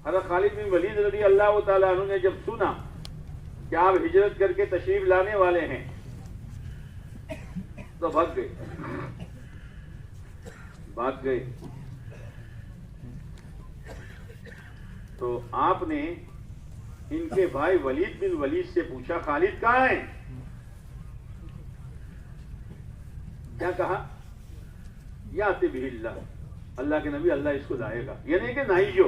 हज़रत खालिद बिन वलीद रज़ी अल्लाह ताला अन्हु ने जब सुना कि आप हिजरत करके तशरीफ लाने वाले हैं, तो भाग गए। तो आपने इनके भाई वलीद बिन वलीद से पूछा, खालिद कहां है? क्या कहा? याति बिहिल्लाह, अल्लाह के नबी, अल्लाह इसको लाएगा। ये नहीं कि नहीं, जो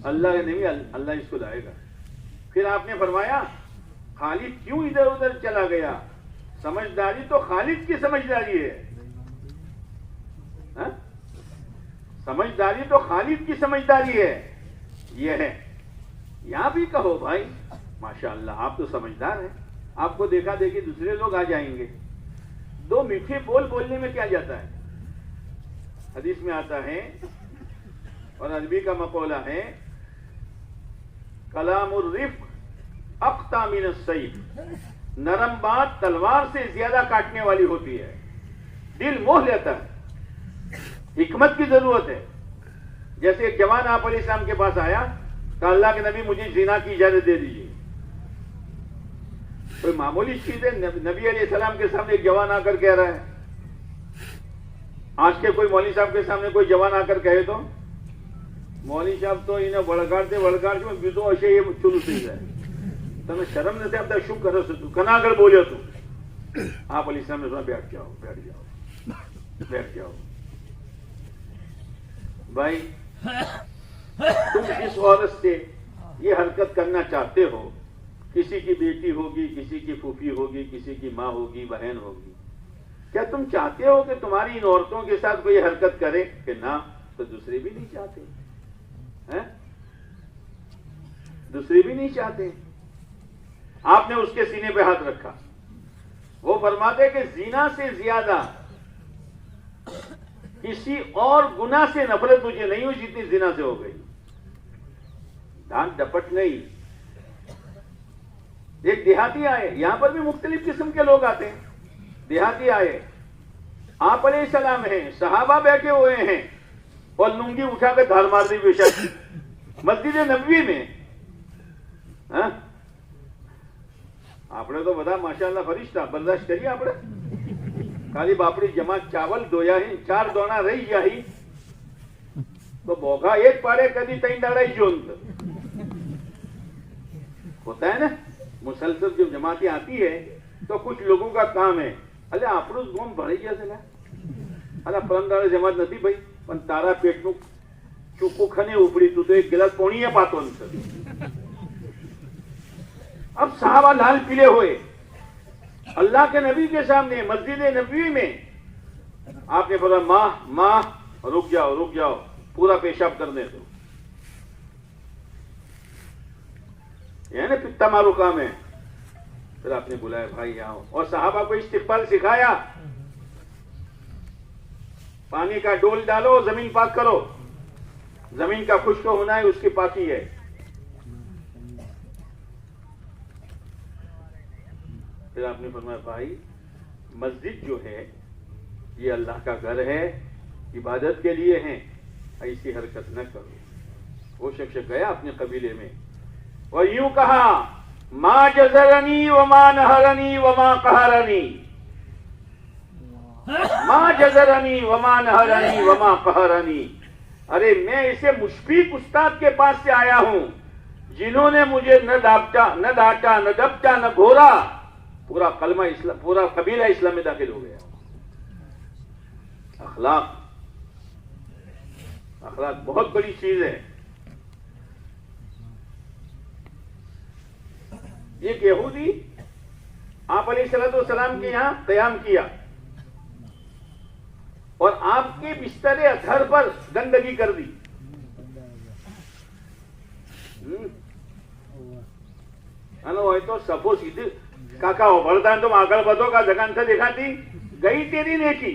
अल्लाह के नबी, अल्लाह इसको लाएगा। फिर आपने फरमाया, खालिद क्यों इधर उधर चला गया? समझदारी तो खालिद की समझदारी है, हा? समझदारी तो खालिद की समझदारी है। ये है, यहां भी कहो भाई माशाअल्लाह, आप तो समझदार हैं, आपको देखा देखी दूसरे लोग आ जाएंगे। 2 मीठे बोल बोलने में क्या जाता है? हदीस में आता है और अरबी का मकौला है, कलामुर रिफ्क अख्ता मिन अस्सैफ, नरम बात तलवार से ज्यादा काटने वाली होती है, दिल मोह लेता है। हिकमत की जरूरत है। जैसे एक जवान आप अलैहिस्सलाम के पास आया, कहा अल्लाह के नबी मुझे जिना की इजाजत दे दीजिए। कोई मामूली चीज है? नबी अलैहिस्सलाम के सामने एक जवान आकर कह रहा है, आज के कोई मौलवी साहब के सामने कोई जवान आकर कहे तो मौलवी साहब तो इन्हें વળગાડતે मैं બીજો હશે એ ચૂલું થઈ જાય. તમે શરમ નથી આપતા? શું કરો છો તું? કના આગળ બોલ્યો તું? आप अली साहब ने बैठ जाओ, बैठ जाओ, बैठ जाओ. भाई तुम जिस औरत से ये हरकत करना चाहते हो, किसी की बेटी होगी, किसी की फूफी होगी, किसी की माँ होगी, बहन होगी, क्या तुम चाहते हो कि तुम्हारी इन औरतों के साथ कोई हरकत करे? कि ना, तो दूसरे भी नहीं चाहते हैं, दूसरे भी नहीं चाहते. आपने उसके सीने पे हाथ रखा. वो फरमाते कि जीना से ज्यादा किसी और गुनाह से नफरत मुझे नहीं हुई जितनी जिना से हो गई. धान डपट नहीं. एक देहाती आए, यहां पर भी मुख्तलिफ किस्म के लोग आते हैं. देहाती आए, आप अलैहिस्सलाम हैं, सहाबा बैठे हुए हैं और लुंगी उठाकर धार मार दी बेशक मस्जिद नबवी में. हाँ? આપણે તો બધા માશાઅલ્લાહ ફરિશ્તા બરદાશ્ત કરીએ. આપણે ખાલી બાપડી જમા ચાવલ ધોયા હી, 4 દોણા રહી ગયા હી तो बोघा एक पारे कभी तई दाड़ा ही जोन होता है ना. मुसलसल जब जमाती आती है तो कुछ लोगों का काम है, अले આપણું જ ગોમ ભરાઈ ગયા છે ને, અલા પરમ દાડે જમાત નથી ભાઈ, પણ તારા પેટનું ચૂકું ખને ઉપડી, તું તો એક ગિલાસ પોણીએ પાતો નથી. अब साहबा लाल पीले हुए अल्लाह के नबी के सामने मस्जिद नबवी में आपने बोला माँ माँ रुक जाओ, रुक जाओ, पूरा पेशाब करने दो. यह ना पित्ता मारो काम है. फिर आपने बुलाया भाई आओ, और साहबा को इस्तिक़बाल सिखाया. पानी का डोल डालो, जमीन पाक करो. जमीन का खुश्क होना है, उसकी पाकी है. फिर आपने फरमाया भाई मस्जिद जो है ये अल्लाह का घर है, इबादत के लिए है, ऐसी हरकत न करो. वो शख्स गया अपने कबीले में और यूं कहा, मां जजरनी व मां नहरनी व मां कहरनी, मां जजरनी व मां नहरनी व मां कहरनी. अरे मैं इसे मुशफीक उस्ताद के पास से आया हूं जिन्होंने मुझे न डांटा, न डांटा, न डपटा, न घोरा. पूरा कलमा इस्लाम, पूरा कबीला इस्लाम में दाखिल हो गया. अखलाक, अखलाक बहुत बड़ी चीज है. एक यहूदी आप अलैहिस्सलाम के यहां कयाम किया और आपके बिस्तरे अधर पर गंदगी कर दी. હોય તો સફો સીધી કાકા ઉભરતા તો આગળ બધો કા જગાન से दिखाती गई तेरी नेकी.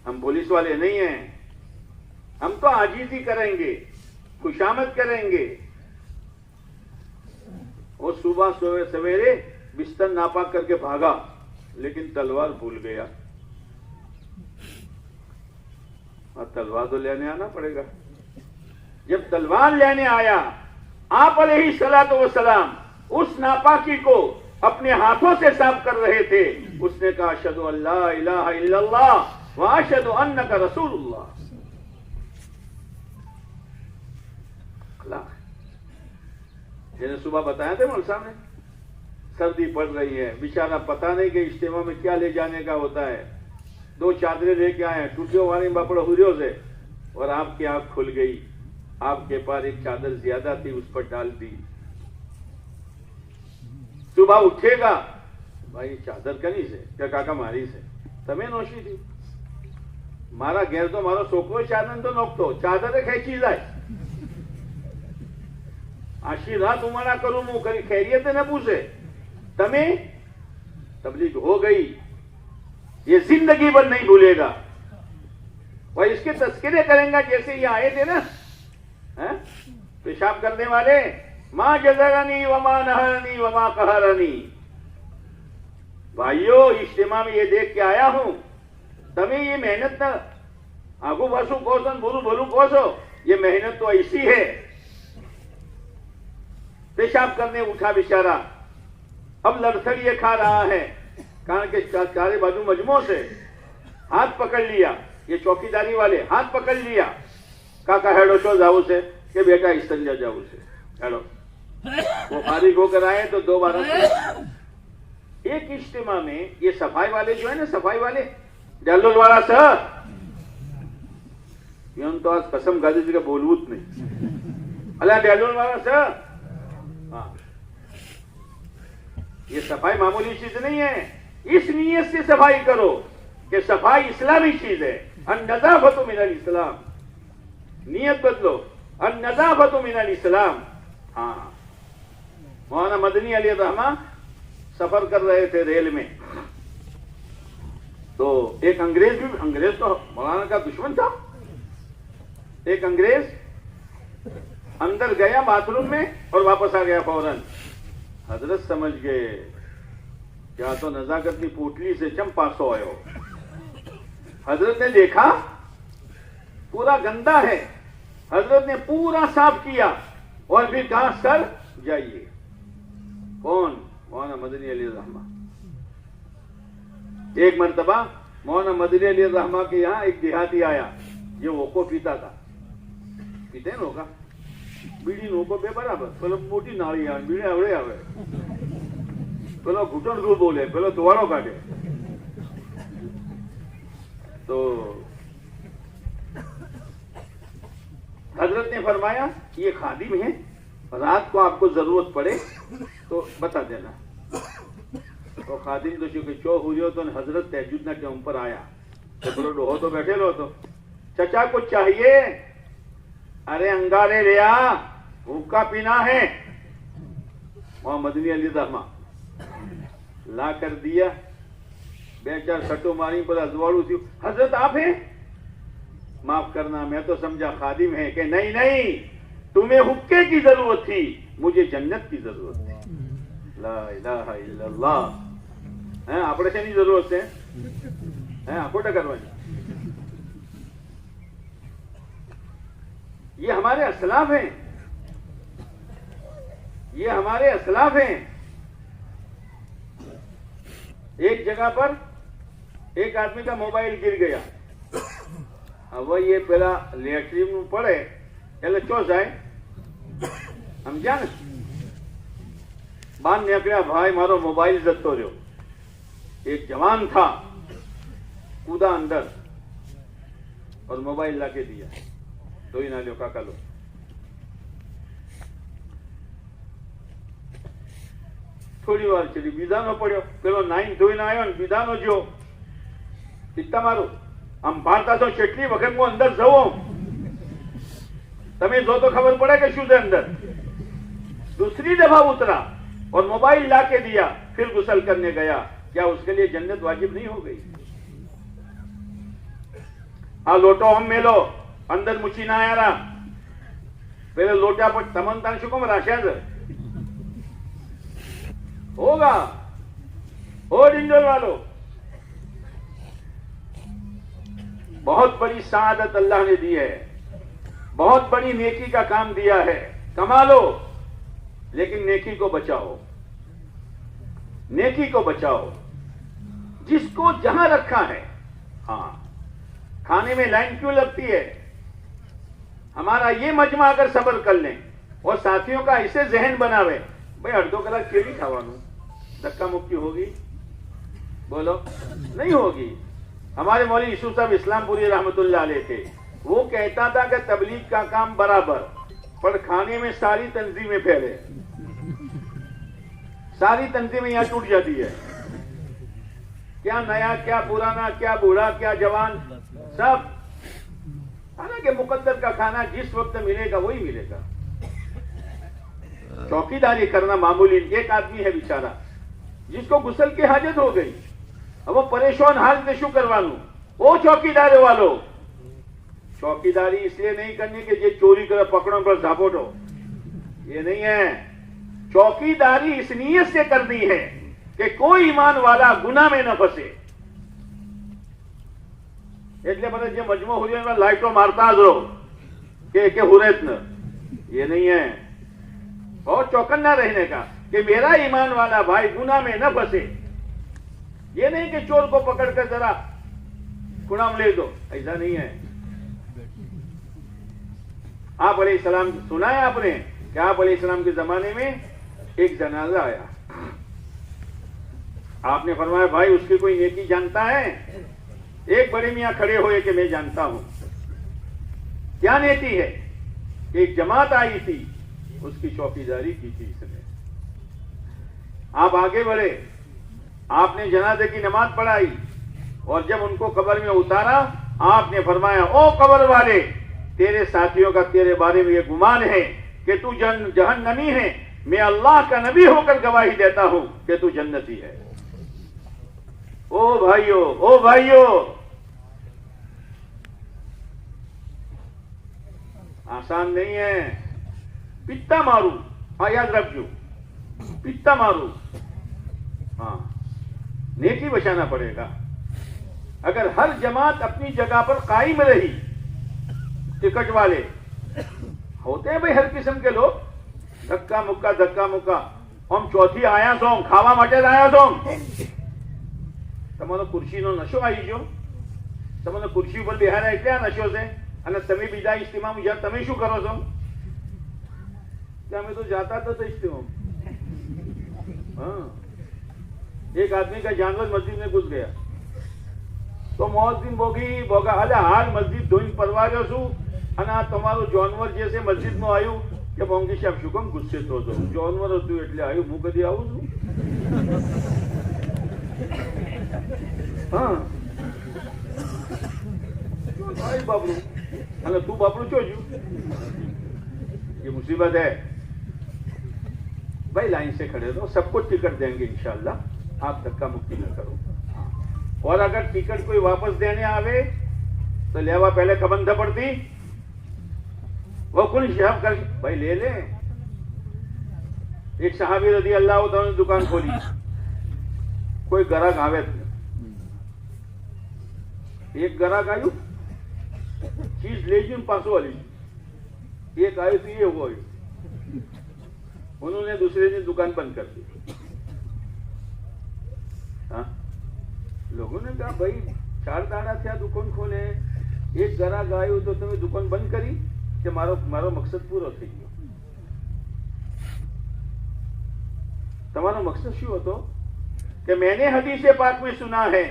हम पुलिस वाले नहीं हैं, हम तो आजीजी करेंगे, खुशामद करेंगे. वो सुबह सवेरे बिस्तर नापाक करके भागा, लेकिन तलवार भूल गया. और तलवार तो लेने आना पड़ेगा. जब तलवार लेने आया, आप अलैहिस्सलातु वस्सलाम उस नापाकी को अपने हाथों से साफ कर रहे थे. उसने कहा अशहदु अल्ला इलाहा इल्लल्लाह व अशहदु अन्नका रसूलुल्लाह. जैसे सुबह बताया थे मौलवी साहब ने, सर्दी पड़ रही है, बेचारा पता नहीं कि इज्तिमा में क्या ले जाने का होता है. 2 चादरें लेके आए, टूटियों वाली बापड़ हुरियों से, और आपकी आंख खुल गई. आपके पास एक चादर ज्यादा थी, उस पर डाल दी. सुबह उठेगा, भाई चादर कनी से क्या काका मारी से तमें नोशी थी. मारा घेर तो मारो छोकरो चादर तो नोखतो, चादर खेची जाए. आशी रात उमरा करूं मु करी खैरियत न पूछे. तमें तबलीग हो गई, ये जिंदगी भर नहीं भूलेगा. वह इसके तस्करे करेंगे जैसे ये आए थे ना पेशाब करने वाले, मां जजरनी व मां नहरनी व मां कहरनी. भाइयों इज्तिमा में ये देख के आया हूं, तमें ये मेहनत न आगू पासू कोसो, बुरू भरू कोसो, ये मेहनत तो ऐसी है पेशाब करने उठा बेचारा, अब लड़थड़िए खा रहा है, कारण के चारे बाजू मजमो से हाथ पकड़ लिया, ये चौकीदारी वाले हाथ पकड़ लिया, काका हेडो चो जाऊ से कि बेटा इस्तंजा जाऊ से हेडो। वो फारिग होकर आए तो दोबारा एक इज्तिमा में ये सफाई वाले जो है ना, सफाई वाले जालोल वाला सर यूं तो आज कसम खाधी थी कि बोलवूत नहीं, अल्लाह जालोल वाला सर, हाँ ये सफाई मामूली चीज नहीं है, इस नीयत से सफाई करो कि सफाई इस्लामी चीज है। अन-नज़ाफ़तु मिनल इस्लाम, नियत बदलो, अन-नज़ाफ़तु मिनल इस्लाम। हाँ, मौलाना मदनी अली रहमा सफर कर रहे थे रेल में, तो एक अंग्रेज भी, अंग्रेज तो मौलाना का दुश्मन था, एक अंग्रेज अंदर गया बाथरूम में और वापस आ गया फौरन। हजरत समझ गए क्या तो नजाकत की पोटली से चंपा सो आयो। हजरत ने देखा पूरा गंदा है, हजरत ने पूरा साफ किया और फिर कहा सर जाइए। कौन? मौलाना मदनी अली रहमा। एक मर्तबा मौलाना मदनी अली रहमा के यहां एक देहाती आया, ये ओको पीता था, पीते हैं नौका बीड़ी नौको बे बराबर, पेलो मोटी नाड़ी आवे बीड़े आवड़े आवे, पेलो घुटन रू बोले, पेलो तोवाड़ो काटे। तो हजरत ने फरमाया ये खादिम है, रात को आपको जरूरत पड़े तो बता देना। तो खादिम तो चूंकि चो हुई तो हजरत तहज्जुद ना टाइम पर आया, तो बोलो डोहो तो बैठे लो, तो चचा कुछ चाहिए? अरे अंगारे ले आ, हुक्का पीना है। मोहम्मद मदनी अली रहमा ला कर दिया, बेचार सटो मारी पर अजवाड़ू थी। हजरत आप हैं? माफ करना मैं तो समझा खादिम है। कि नहीं नहीं, तुम्हें हुक्के की जरूरत थी, मुझे जन्नत की जरूरत थी। ला इलाहा इल्लल्लाह। हैं આપણે શેની જરૂરત છે? हैं आपको करवानी। ये हमारे असलाफ हैं, ये हमारे असलाफ हैं। एक जगह पर एक आदमी का मोबाइल गिर गया, अब ये पेला लेटरिन में पड़े એટલે ચો જાય સમજ્યા ને, बाहर निकलिया, भाई मारो मोबाइल जतो रहो। एक जवान था, कूदा अंदर और मोबाइल लाके दिया, तो ही ना लो काका लो। थोड़ी वार चली, बीजानो पड़ो, पेलो नाइन धोईने आयो ने बीजानो जो इतना मारो आम भारता तो चेटली वखत मु अंदर जवो, तमे जो तो खबर पड़े कि शू है अंदर। दूसरी दफा उतरा और मोबाइल लाके दिया, फिर गुसल करने गया। क्या उसके लिए जन्नत वाजिब नहीं हो गई? हाँ लोटो हम मेलो अंदर मुची ना आया, पहले लोटा पर तमन शुकम राशा होगा हो डिंडल वालों। बहुत बड़ी सादत अल्लाह ने दी है, बहुत बड़ी नेकी का काम दिया है, कमा लो लेकिन नेकी को बचाओ, नेकी को बचाओ। जिसको जहां रखा है, हाँ खाने में लाइन क्यों लगती है? हमारा ये मजमा अगर सबर कर लें और साथियों का इसे जहन बनावे, भाई अर्धो कलाक केली खावानू, धक्का मुक्की होगी? बोलो नहीं होगी। हमारे मौलवी यूसुफ साहब इस्लामपुरी रहमतुल्लाह अलैह थे, वो कहता था कि तबलीग का काम बराबर, पर खाने में सारी तंजीमें फैले, सारी तंजीमें यहां टूट जाती है। क्या नया, क्या पुराना, क्या बूढ़ा, क्या जवान, सब। हालांकि मुकद्दर का खाना जिस वक्त मिलेगा वही मिलेगा। चौकीदारी करना मामूली। एक आदमी है बेचारा जिसको गुस्ल की हाजत हो गई, अब वो परेशान हाल से शू करवानू। वो चौकीदार वालों, चौकीदारी इसलिए नहीं करनी कि ये चोरी कर पकड़ो पर झापोटो, ये नहीं है। चौकीदारी इस नीयत से करनी है कि कोई ईमान वाला गुनाह में न फंसे। એટલે બધા જે મજમો હોય એમાં લાઈટો મારતા જ રહો કે હુરેત ન, ये नहीं है। बहुत चौकन्ना रहने का कि मेरा ईमान वाला भाई गुनाह में न फंसे। ये नहीं कि चोर को पकड़कर जरा गुनाह ले दो, ऐसा नहीं है। आप अलैहिस्सलाम सुना है आपने कि आप अलैहिस्सलाम के जमाने में एक जनाजा आया, आपने फरमाया भाई उसकी कोई नेकी जानता है? एक बड़े मियां खड़े हुए कि मैं जानता हूं। क्या नेकी है? एक जमात आई थी, उसकी चौकीदारी की थी इसने। आप आगे बढ़े, आपने जनाजे की नमाज पढ़ाई और जब उनको कब्र में उतारा आपने फरमाया ओ कब्र वाले, तेरे साथियों का तेरे बारे में ये गुमान है कि तू जहन्नमी है, मैं अल्लाह का नबी होकर गवाही देता हूं कि तू जन्नती है। ओ भाइयों, आसान नहीं है। पित्ता मारू, हाँ याद रखो, पित्ता मारू, हाँ नेकी बचाना पड़ेगा। अगर हर जमात अपनी जगह पर कायम रही, टिकट वाले होते हैं भाई हर किस्म के लोग, धक्का मुक्का, हम चौथी आया सो खावा માટે आया सो, તમારો ખુરશીનો નશો આવી ગયો, તમને ખુરશી ઉપર બેહાડ્યા એટલે આ નશો છે, અને તમે બીજા ઇસ્તિમામાં જ્યાં તમે શું કરો છો? અમે તો જાતા તો ઇસ્તિમામ। हाँ, एक आदमी का जानवर मस्जिद में घुस गया तो मुअज्जिन बोगा अले हाल मस्जिद धोઈને પરવા રહ્યો છું અને આ તમારું जानवर જે છે મસ્જિદમાં આવ્યું કે મોંઘી સાહેબ શું કામ ગુસ્સે થો છો? जानवर હતું એટલે આવ્યું, હું કદી આવું છું? हाँ भाई बाबरू, अरे तू बाबरू चोजू, ये मुसीबत है भाई। लाइन से खड़े रहो, सबको टिकट देंगे इंशाल्लाह, आप धक्का मुक्की न करो। और अगर टिकट कोई वापस देने आवे तो लेवा पहले कबंध पड़ती, वो कौन शहब कर भाई ले ले। एक सहाबी रजी अल्लाह ने दुकान खोली, कोई ग्राहक आवे, एक ग्राहक आयु चीज ले जी पासो वाली, एक आयु तो ये हुआ, उन्होंने दूसरे दिन दुकान बंद कर दी। हाँ, लोगों ने कहा भाई 4 दाड़ा थे दुकान खोले, एक ग्राहक आयु तो तुम्हें दुकान बंद करी कि मारो मकसद पूरो थई गयो। तुम्हारो मकसद शू हतो कि मैंने हदीस पाक में सुना है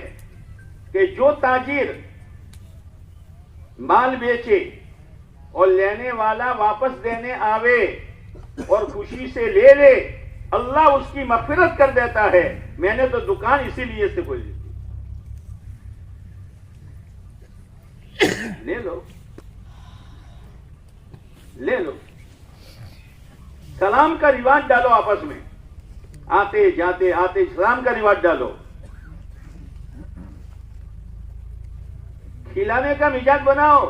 कि जो ताजिर माल बेचे और लेने वाला वापस देने आवे और खुशी से ले ले, अल्लाह उसकी मग़फ़िरत कर देता है। मैंने तो दुकान इसीलिए से खोली थी। ले लो, सलाम का रिवाज डालो, आपस में आते जाते सलाम का रिवाज डालो। खिलाने का मिजाज बनाओ।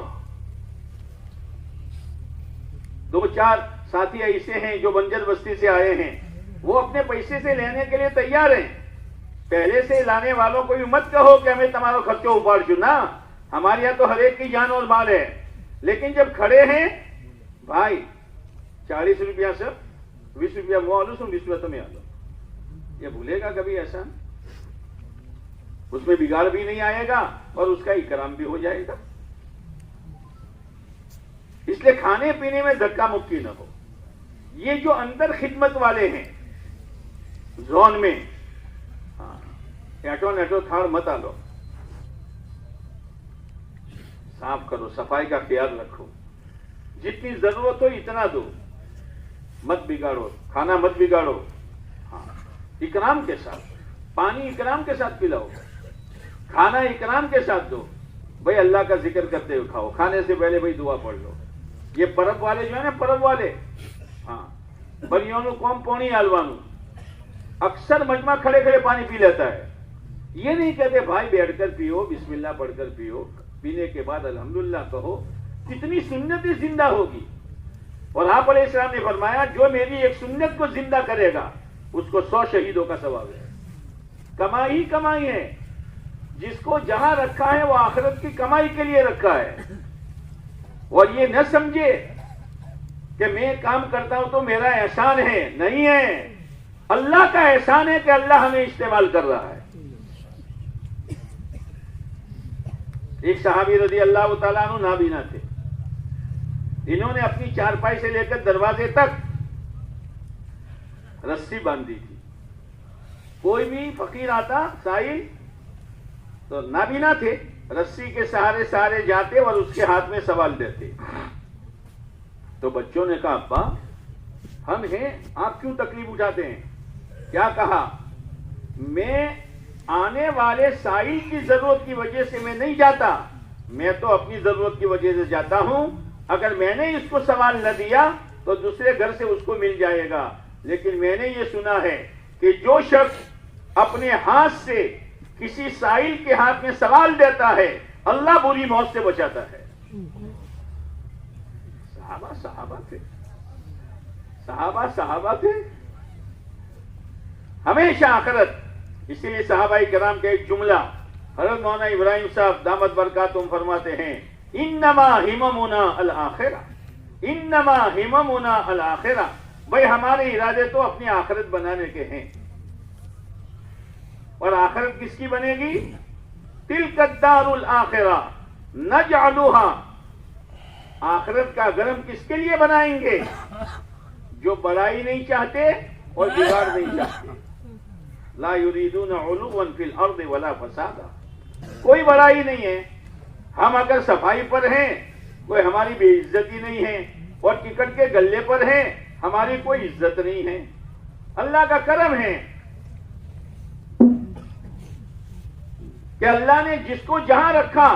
2-4 साथी ऐसे हैं जो बंजर बस्ती से आए हैं, वो अपने पैसे से लेने के लिए तैयार हैं। पहले से लाने वालों को भी मत कहो कि हमें तुम्हारा खर्चो उपाड़ चु ना, हमारे यहाँ तो हर एक की जान और माल है। लेकिन जब खड़े हैं भाई 40 रुपया से 20 रुपया मुँह आलू 20 रुपया तुम्हें आलो, ये भूलेगा कभी ऐसा? उसमें बिगाड़ भी नहीं आएगा और उसका इकराम भी हो जाएगा। इसलिए खाने पीने में धक्का मुक्की न हो। ये जो अंदर खिदमत वाले हैं जोन में, हाँ, एटो थाड़ मत आलो, साफ करो, सफाई का ख्याल रखो, जितनी जरूरत हो इतना दो, मत बिगाड़ो, खाना मत बिगाड़ो। हाँ, इकराम के साथ, पानी इकराम के साथ पिलाओ, खाना इकराम के साथ दो। भाई अल्लाह का जिक्र करते हुए खाओ, खाने से पहले भाई दुआ पढ़ लो। ये परब वाले जो है ना, परब वाले, हाँ, बनियों कौम पानी आलवानू, अक्सर मजमा खड़े खड़े पानी पी लेता है। ये नहीं कहते भाई बैठकर पियो, बिस्मिल्लाह पढ़कर पियो, पीने के बाद अल्हम्दुलिल्लाह कहो, कितनी सुन्नतें जिंदा होगी। और आप अलैहिस्सलाम ने फरमाया जो मेरी एक सुन्नत को जिंदा करेगा उसको 100 शहीदों का सवाब है। कमाई कमाई है, जिसको जहां रखा है वो आखिरत की कमाई के लिए रखा है। और ये न समझे कि मैं काम करता हूं तो मेरा एहसान है, नहीं है। अल्लाह का एहसान है कि अल्लाह हमें इस्तेमाल कर रहा है। एक सहाबी रज़ी अल्लाह तआला अन्हु नाबीना थे। इन्होंने अपनी चारपाई से लेकर दरवाजे तक रस्सी बांधी थी। कोई भी फकीर आता साइल तो नाबीना थे, रस्सी के सहारे सहारे जाते और उसके हाथ में सवाल देते। तो बच्चों ने कहा, अब्बा हम हैं, आप क्यों तकलीफ उठाते हैं? क्या कहा? मैं आने वाले साइल की जरूरत की वजह से मैं नहीं जाता, मैं तो अपनी जरूरत की वजह से जाता हूं। अगर मैंने इसको सवाल न दिया तो दूसरे घर से उसको मिल जाएगा। लेकिन मैंने ये सुना है कि जो शख्स अपने हाथ से किसी साइल के हाथ में सवाल देता है, अल्लाह बुरी मौत से बचाता है। सहाबा थे, सहाबा थे, हमेशा आखिरत। इसीलिए सहाबाई किराम का एक जुमला हज़रत मौलाना इब्राहिम साहब दामत बरकातुहुम फरमाते हैं, इन्नमा हिममुना अल आखिरा, इन्नमा हिममुना अल आखिरा। भाई हमारे इरादे तो अपनी आखिरत बनाने के हैं। और आखिरत किसकी बनेगी? तिलकद्दारुल आखिरा नजअलुहा, आखिरत का घर हम किसके लिए बनाएंगे? जो बड़ाई नहीं चाहते और बिगाड़ नहीं चाहते। ला युरीदूना उलुवन फिल अर्दि वला फसादा, कोई बड़ाई नहीं है। हम अगर सफाई पर हैं, कोई हमारी बेइज्जती नहीं है, और टिकट के गल्ले पर हैं, हमारी कोई इज्जत नहीं है। अल्लाह का करम है कि अल्लाह ने जिसको जहां रखा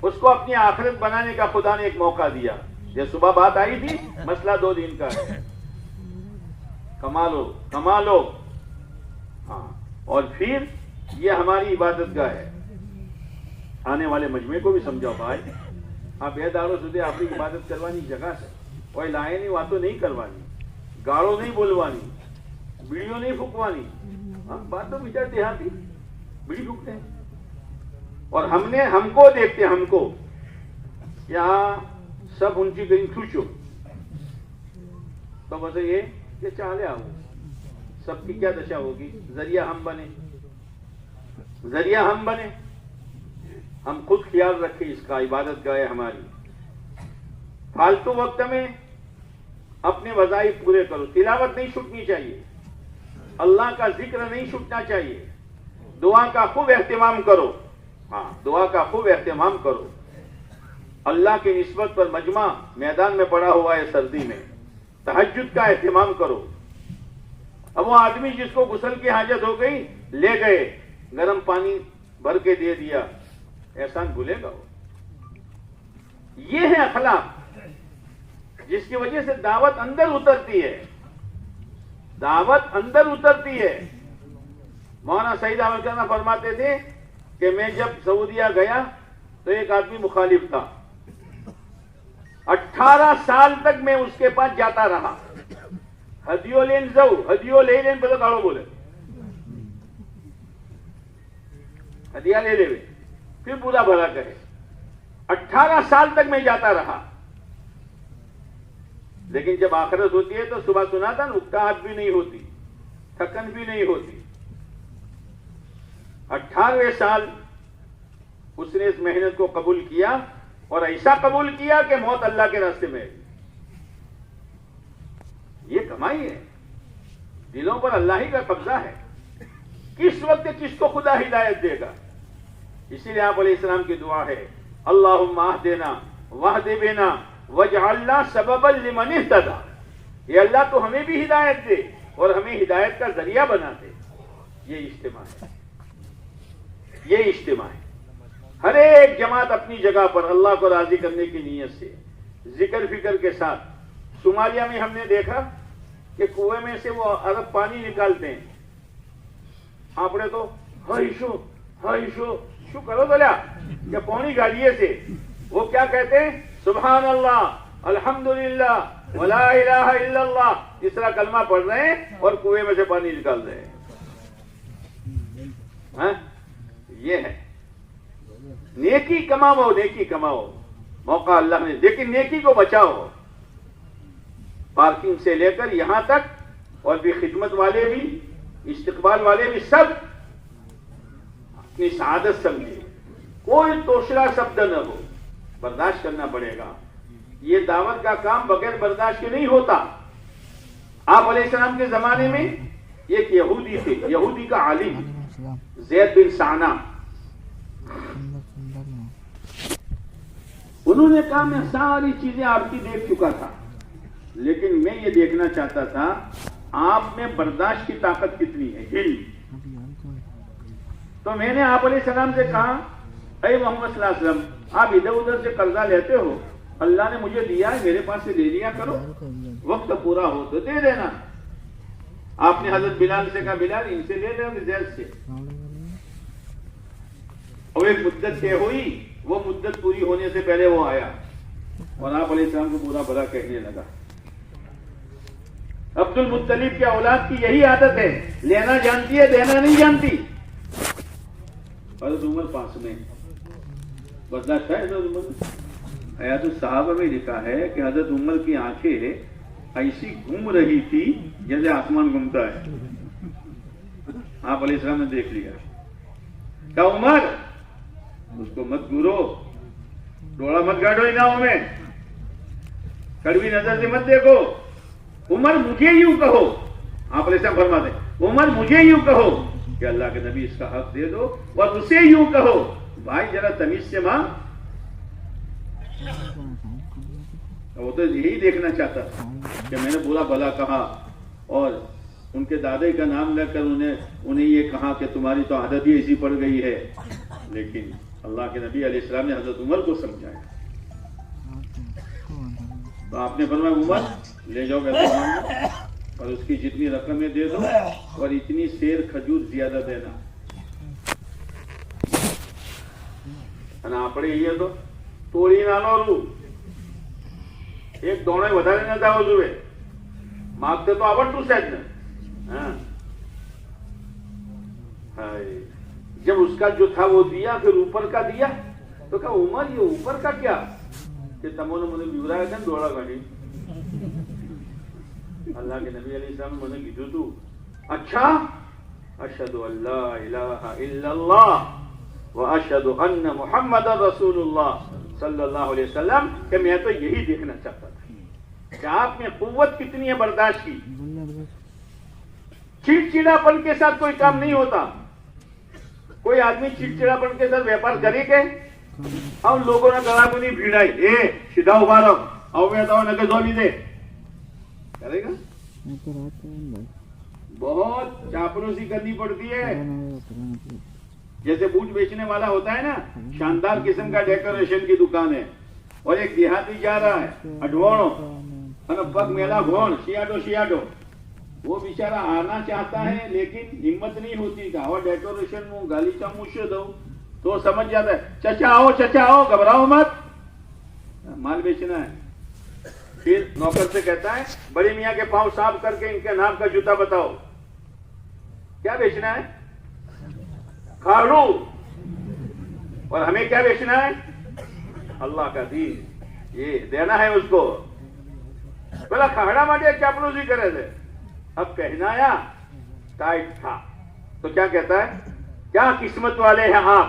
उसको अपनी आखिरत बनाने का खुदा ने एक मौका दिया। ये सुबह बात आई थी, मसला 2 दिन का है। कमा लो। हाँ, और फिर ये हमारी इबादत गाह है। आने वाले मजमे को भी समझाओ भाई, आप बेदारो सुधे अपनी इबादत करवानी जगह से, और लाए नहीं वातो नहीं करवानी, गाड़ो नहीं बोलवानी, बीड़ियों नहीं फूकवानी। बात तो विचार देहाती बीड़ी फूकते हैं। और हमको देखते, हमको यहाँ सब ऊंची गई खुशो, तो बस ये चाले आओ, सबकी क्या दशा होगी? जरिया हम बने, हम खुद ख्याल रखें इसका। इबादत गाह हमारी। फालतू वक्त में अपने वज़ाइफ पूरे करो। तिलावत नहीं छूटनी चाहिए, अल्लाह का जिक्र नहीं छूटना चाहिए। दुआ का खूब एहतिमाम करो। हाँ, दुआ का खूब एहतिमाम करो। अल्लाह की निस्बत पर मजमा मैदान में पड़ा हुआ है सर्दी में, तहज्जुद का एहतिमाम करो। अब वो आदमी जिसको गुस्ल की हाजत हो गई, ले गए, गर्म पानी भर के दे दिया, एहसान भूलेगा वो? ये है अखलाक, जिसकी वजह से दावत अंदर उतरती है। दावत अंदर उतरती है। मौलाना सईद अहमद खान फरमाते थे कि मैं जब सऊदिया गया तो एक आदमी मुखालिफ था। 18 साल तक मैं उसके पास जाता रहा। हदियो लेन जाऊ, हदियो ले लेन पता गाड़ो बोले, हदिया ले ले, फिर बुरा भला कहे। 18 साल तक मैं जाता रहा। लेकिन जब आखिरत होती है तो सुबह सुना था, उकताहट भी नहीं होती, थकन भी नहीं होती। 18वें साल उसने इस मेहनत को कबूल किया, और ऐसा कबूल किया कि मौत अल्लाह के रास्ते में है। ये कमाई है, दिलों पर अल्लाह ही का कब्जा है। किस वक्त किसको खुदा हिदायत देगा? इसीलिए आप अलैहिस्सलाम की दुआ है, अल्लाहुम्मा अहदिना वहदि बिना वजअलना सबबन लिमन इहतदा। ये अल्लाह तो हमें भी हिदायत दे और हमें हिदायत का जरिया बना दे। ये इज्तिमा है, ये इज्तिमा है। हर एक जमात अपनी जगह पर अल्लाह को राजी करने की नीयत से, जिक्र फिक्र के साथ। सोमालिया में हमने देखा कि कुएं में से वो अरब पानी निकालते हैं। आपने तो हाइशो शू करो बोला क्या पौनी गाड़िए से वो क्या कहते हैं, सुभान अल्लाह अल्हम्दुलिल्लाह वला इलाहा इल्लल्लाह, तीसरा कलमा पढ़ रहे हैं और कुएं में से पानी निकाल रहे हैं। ये है नेकी कमाओ, नेकी कमाओ, मौका अल्लाह ने, लेकिन नेकी को बचाओ। पार्किंग से लेकर यहां तक, और भी खिदमत वाले भी, इस्तकबाल वाले भी, सब अपनी शहादत समझे, कोई तोशरा शब्द न हो, बर्दाश्त करना पड़ेगा। ये दावत का काम बगैर बर्दाश्त के नहीं होता। आप अलैहिस्सलाम के जमाने में एक यहूदी थे, यहूदी का आलिम ज़ैद बिन साना, उन्होंने कहा मैं सारी चीजें आपकी देख चुका था, लेकिन मैं ये देखना चाहता था आप में बर्दाश्त की ताकत कितनी है, हिल। तो मैंने आप अलैहिस्सलाम से कहा, अरे मोहम्मद सल्लल्लाहु अलैहि वसल्लम, आप इधर उधर से कर्जा लेते हो, अल्लाह ने मुझे दिया है, मेरे पास से ले लिया करो, वक्त पूरा हो तो दे देना। आपने हजरत बिलाल से कहा, बिलाल इनसे ले लेंगे ज़ैद से। और एक मुद्दत तय हुई, वो मुद्दत पूरी होने से पहले वो आया और आप अलैहिस्सलाम को पूरा भला कहने लगा। अब्दुल मुत्तलिब की औलाद की यही आदत है, लेना जानती है, देना नहीं जानती। हज़रत उमर पास में बर्दाश्त है हज़रत उमर। हयातुस सहाबा में लिखा है कि हज़रत उमर की आंखें ऐसी घूम रही थी जैसे आसमान घूमता है। आप अलैहिस्सलाम ने देख लिया, क्या उमर उसको मत घूरो, डोला मत गाड़ो इनाओं में, कड़वी नजर से मत देखो। उमर मुझे यूं कहो, आप अलैहिस्सलाम फरमाते, उमर मुझे यूं कहो कि अल्लाह के नबी इसका हक दे दो, और उसे यूं कहो भाई जरा तमीज से मांग। वो तो यही देखना चाहता कि मैंने बुरा भला कहा और उनके दादे का नाम लेकर उन्हें ये कहा कि तुम्हारी तो आदत ही ऐसी पड़ गई है। लेकिन अल्लाह के नबी अलैहिस्सलाम ने हजरत उमर को समझाया, तो आपने फरमाया उमर ले जाओ और उसकी जितनी रकमें दे दो और इतनी शेर खजूर ज्यादा देना। આપણે અહીંયા તો તોડી નાનો રૂ એક દોણે વધારે ન જાવો જોઈએ, માગતે તો આવડતું છે જ ને। हाँ, जब उसका जो था वो दिया, फिर ऊपर का दिया, तो कहा उमर ये ऊपर का क्या कि तमोने मुझे बिगड़ा था दौड़ा गाड़ी। अल्लाह के नबी अलैहिस्सलाम ने मुझे कीधु तू अच्छा अशहदु अल्ला इलाहा इल्लल्लाह व अशहदु अन्ना मुहम्मदर रसूलुल्लाह सल्लल्लाहु अलैहि वसल्लम, कि मैं तो यही देखना चाहता था कि आप में कुव्वत कितनी है बर्दाश्त की। चिड़चिड़ापन के साथ कोई काम नहीं होता। कोई आदमी चिड़चिड़ापन के साथ व्यापार करे के, अब लोगों ने गला को नहीं भिड़ाई, ए सीधा उभा रहो, आओ मैं तो नगर धो दे करेगा। बहुत चापलूसी करनी पड़ती है। जैसे बूट बेचने वाला होता है ना, शानदार किस्म का डेकोरेशन की दुकान है और एक देहाती जा रहा है अडवाणो पग मेला घोण शियाडो, वो बेचारा आना चाहता है लेकिन हिम्मत नहीं होती का, और डेकोरेशन में गालीचा मुश्य दो तो समझ जाता है, चचा आओ घबराओ मत, माल बेचना है। फिर नौकर से कहता है बड़ी मियाँ के पांव साफ करके इनके नाम का जूता बताओ, क्या बेचना है? खाड़ू। और हमें क्या बेचना है? अल्लाह का दीन, ये देना है उसको। बोला खाड़ा माटे चापलूसी करे थे, अब पहनाया टाइट था तो क्या कहता है, क्या किस्मत वाले हैं आप,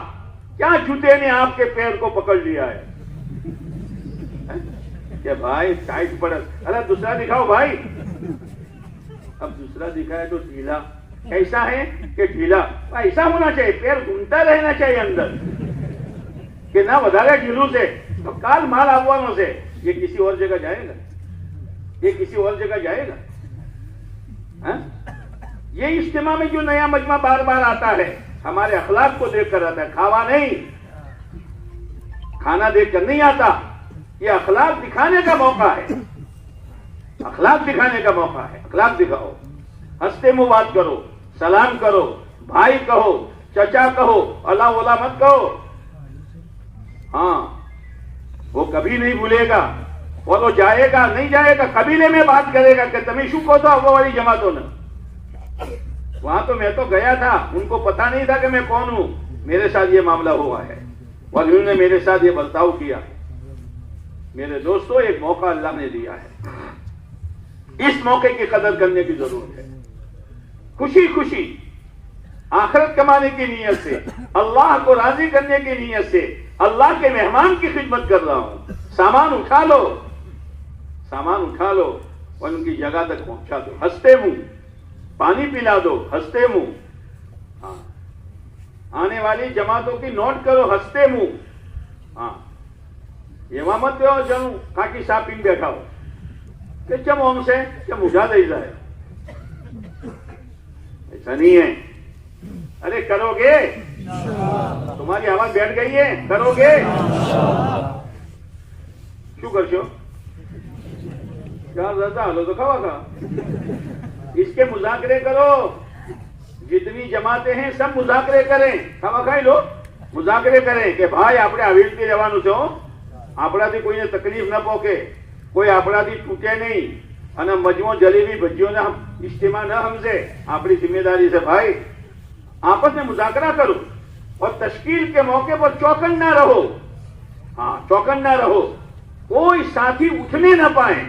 क्या जूते ने आपके पैर को पकड़ लिया है कि भाई टाइट पड़। अरे दूसरा दिखाओ भाई। अब दूसरा दिखाया तो ढीला, कैसा है कि ढीला, ऐसा होना चाहिए, पैर घूमता रहना चाहिए अंदर कि ना વધારે ढीलू से तो काल माल આવવાનો से ये किसी और जगह जाएगा, ये किसी और जगह जाएगा। ये इज्तिमा में जो नया मजमा बार बार आता है हमारे अखलाक को देखकर आता है, खावा नहीं, खाना देखकर नहीं आता। ये अखलाक दिखाने का मौका है, अखलाक दिखाने का मौका है। अखलाक दिखाओ, हंसते मुंह बात करो, सलाम करो, भाई कहो, चचा कहो, अला ओला मत कहो। हाँ, वो कभी नहीं भूलेगा और वो जाएगा नहीं जाएगा, कबीले में बात करेगा कि तभी शू को था वो वाली जमातों ने। वहां तो मैं तो गया था, उनको पता नहीं था कि मैं कौन हूं, मेरे साथ ये मामला हुआ है और उन्होंने मेरे साथ ये बर्ताव किया। मेरे दोस्तों, एक मौका अल्लाह ने दिया है, इस मौके की कदर करने की जरूरत है। खुशी खुशी आखिरत कमाने की नीयत से, अल्लाह को राजी करने की नीयत से, अल्लाह के मेहमान की खिदमत कर रहा हूं। सामान उठा लो, सामान उठा लो और उनकी जगह तक पहुंचा दो हंसते मुंह, पानी पिला दो हंसते मुंह। हाँ, आने वाली जमातों की नोट करो हंसते मुंह। हाँ, ये मत हो जनू खाकी सापिंग बैठा हो कि चम ओम से चम उठा दे जाए, ऐसा नहीं है। अरे करोगे, तुम्हारी आवाज बैठ गई है, करोगे क्यों कर छो क्या हालो तो खावा का। इसके मुजाकरे करो, जितनी जमातें हैं सब मुजाकरे करें, खावा खाई लो मुजाकरे करें कि भाई આપણે આવી રીતે રહેવાનું છે, આપણાથી કોઈને તકલીફ ન પહોંચે, કોઈ આપણાથી તૂટે નહીં અને મજમો જલેબી ભજીઓના ઇસ્तेमाल न समझे। अपनी जिम्मेदारी से भाई आपस में मुजाकरा करो और तश्कील के मौके पर चौकन्ना रहो। हाँ, चौकन्ना रहो, कोई साथी उठने ना पाए।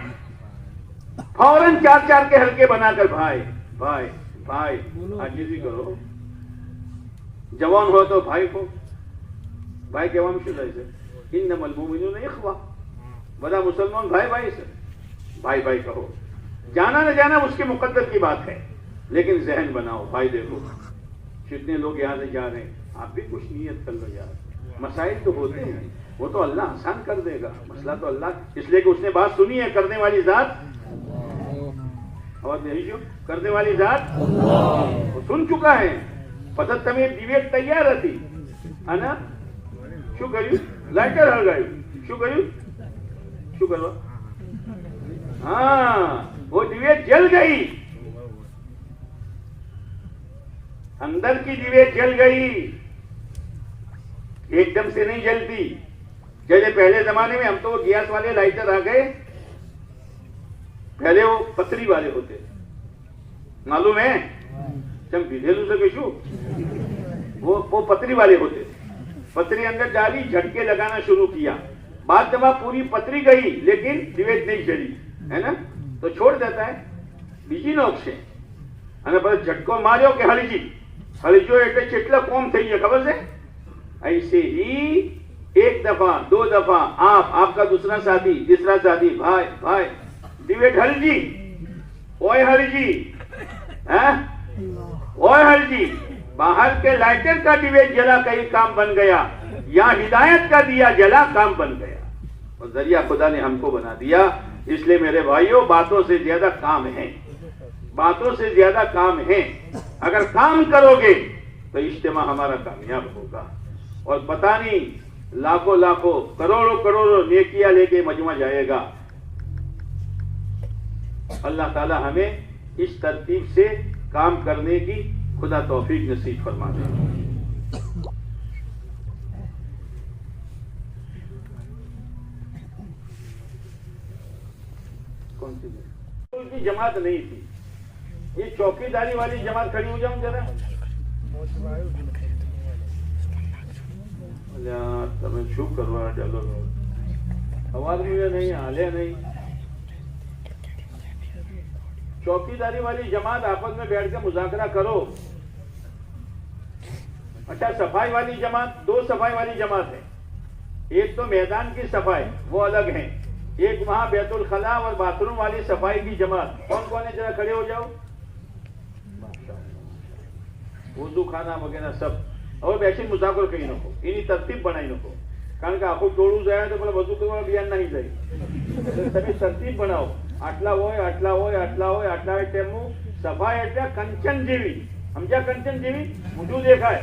फौरन 4-4 के हल्के बनाकर भाई भाई भाई आजीजी करो। जवान हो तो भाई को भाई कहवा में શું થાય છે? ઇન્નમલ મુમિનૂન ઇખ્વા, બધા मुसलमान भाई भाई से भाई भाई कहो। जाना न जाना उसके मुकद्दर की बात है, लेकिन जहन बनाओ भाई। देखो कितने लोग यहां से जा रहे हैं, आप भी कुछ नियत कर लो यार। मसाइल तो होते हैं, वो तो अल्लाह आसान कर देगा। मसला तो अल्लाह, इसलिए कि उसने बात सुनी है, करने वाली जात आवाज नहीं, जो करने वाली जात वो सुन चुका है। पता તમે દિવેટ તૈયાર હતી અને શું કર્યું? લાઇટર હળગાયું। શું કર્યું? શું કરવા? हाँ, वो दिवेट जल गई, अंदर की दिवेट जल गई, एकदम से नहीं जलती। जैसे पहले जमाने में हम तो वो गैस वाले लाइटर आ गए, पहले वो पतरी वाले होते, मालूम है? जब पीधेलू से कैसू वो पतरी वाले होते। पतरी अंदर डाली, झटके लगाना शुरू किया। बाद जब पूरी पतरी गई लेकिन दिवेट नहीं जली, है ना, तो छोड़ देता है। बीजी नोक से અને બસ ઝટકો માર્યો કે હળીજી હળીજો એટલે કેટલા કોમ થઈ ગયા ખબર છે? ऐसे ही एक दफा, 2 दफा आपका दूसरा साथी, तीसरा साथी, भाई भाई दिवेट हलजी, ओए हलजी, ओए हलजी। बाहर के लाइटर का दिवेट जला, कहीं काम बन गया। यहाँ हिदायत का दिया जला, काम बन गया। और जरिया खुदा ने हमको बना दिया। इसलिए मेरे भाइयों, बातों से ज्यादा काम है, बातों से ज्यादा काम है। अगर काम करोगे तो इज्तिमा हमारा कामयाब होगा। और पता नहीं लाखों लाखों करोड़ों करोड़ों नेकियां लेके मजमा जाएगा। अल्लाह ताला हमें इस तरतीब से काम करने की खुदा तौफीक नसीब फरमा दे। कौन सी की जमात नहीं थी, ये चौकीदारी वाली जमात खड़ी हो जाऊं जरा। તમે શું કરવા ચાલો? અવાજ મુજે नहीं हाले नहीं। चौकीदारी वाली जमात आपस में बैठ के मुजाकरा करो। अच्छा, सफाई वाली जमात, 2 सफाई वाली जमात है। एक तो मैदान की सफाई, वो अलग है। एक वहां बैतुल खला और बाथरूम वाली सफाई की जमात। कौन कौन है, जरा खड़े हो जाओ। वुजू खाना वगैरह सब। और बेसी मुजाकर कहीं नको, एनी तरतीब बनाई नको। कारण के आखું ટોળું જાય તો પેલા વજુ કરવા બિયાન નહીં જાય। એટલે તમે તરતીબ બનાવો। આટલા હોય, આટલા હોય, આટલા હોય, આટલા હોય તેમનું સફાઈ એટલે કંચન જેવી। સમજ્યા? કંચન જેવી મોઢું દેખાય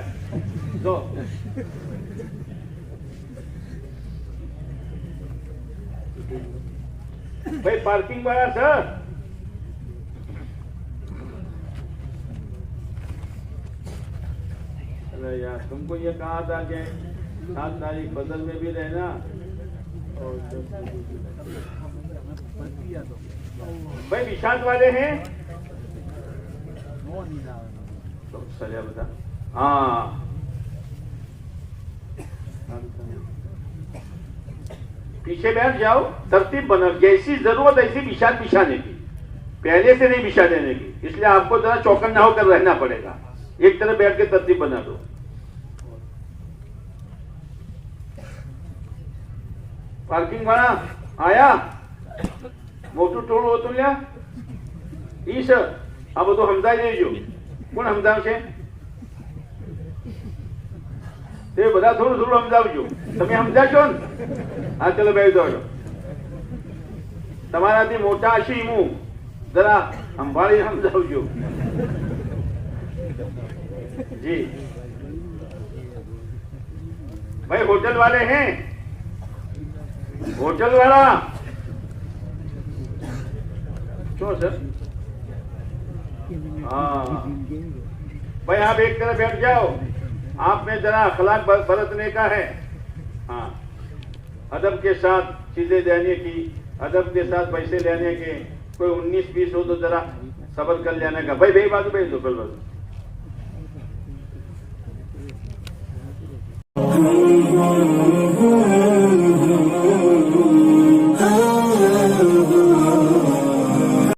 જો। ભાઈ પાર્કિંગ વાળા સર, अरे यार तुमको ये कहा था कि 7 तारीख बदल में भी रहना। और भाई विशाल वाले हैं तो सजा बता। हाँ, पीछे बैठ जाओ, तरतीब बना। जैसी जरूरत ऐसी विशाल बिछाने की। पहले से नहीं बिछा देने की, इसलिए आपको जरा चौकन्ना होकर रहना पड़ेगा। एक तरफ बैठ के तरतीब बना दो। पार्किंग वाला आया मोटू टोल होतो ल्या ईश આ બધું સમજાઈ દેજો। કોણ સમજાવશે? તે બધા થોડું થોડું સમજાવજો। તમે સમજાશો ને? હા ચલો બેસી જાઓ। તમારાથી મોટા હશી હું जरा संभाली समझाओ जी। भाई होटल वाले हैं, होटल वाला क्यों सर? हाँ भाई आप एक तरफ बैठ जाओ, आप में जरा अखलाक बरतने का है। हाँ अदब के साथ चीजें देने की, अदब के साथ पैसे लेने के। कोई 19-20 हो तो जरा सबर कर लेने का। भाई भाई बाजू भेज दो कल बाजू।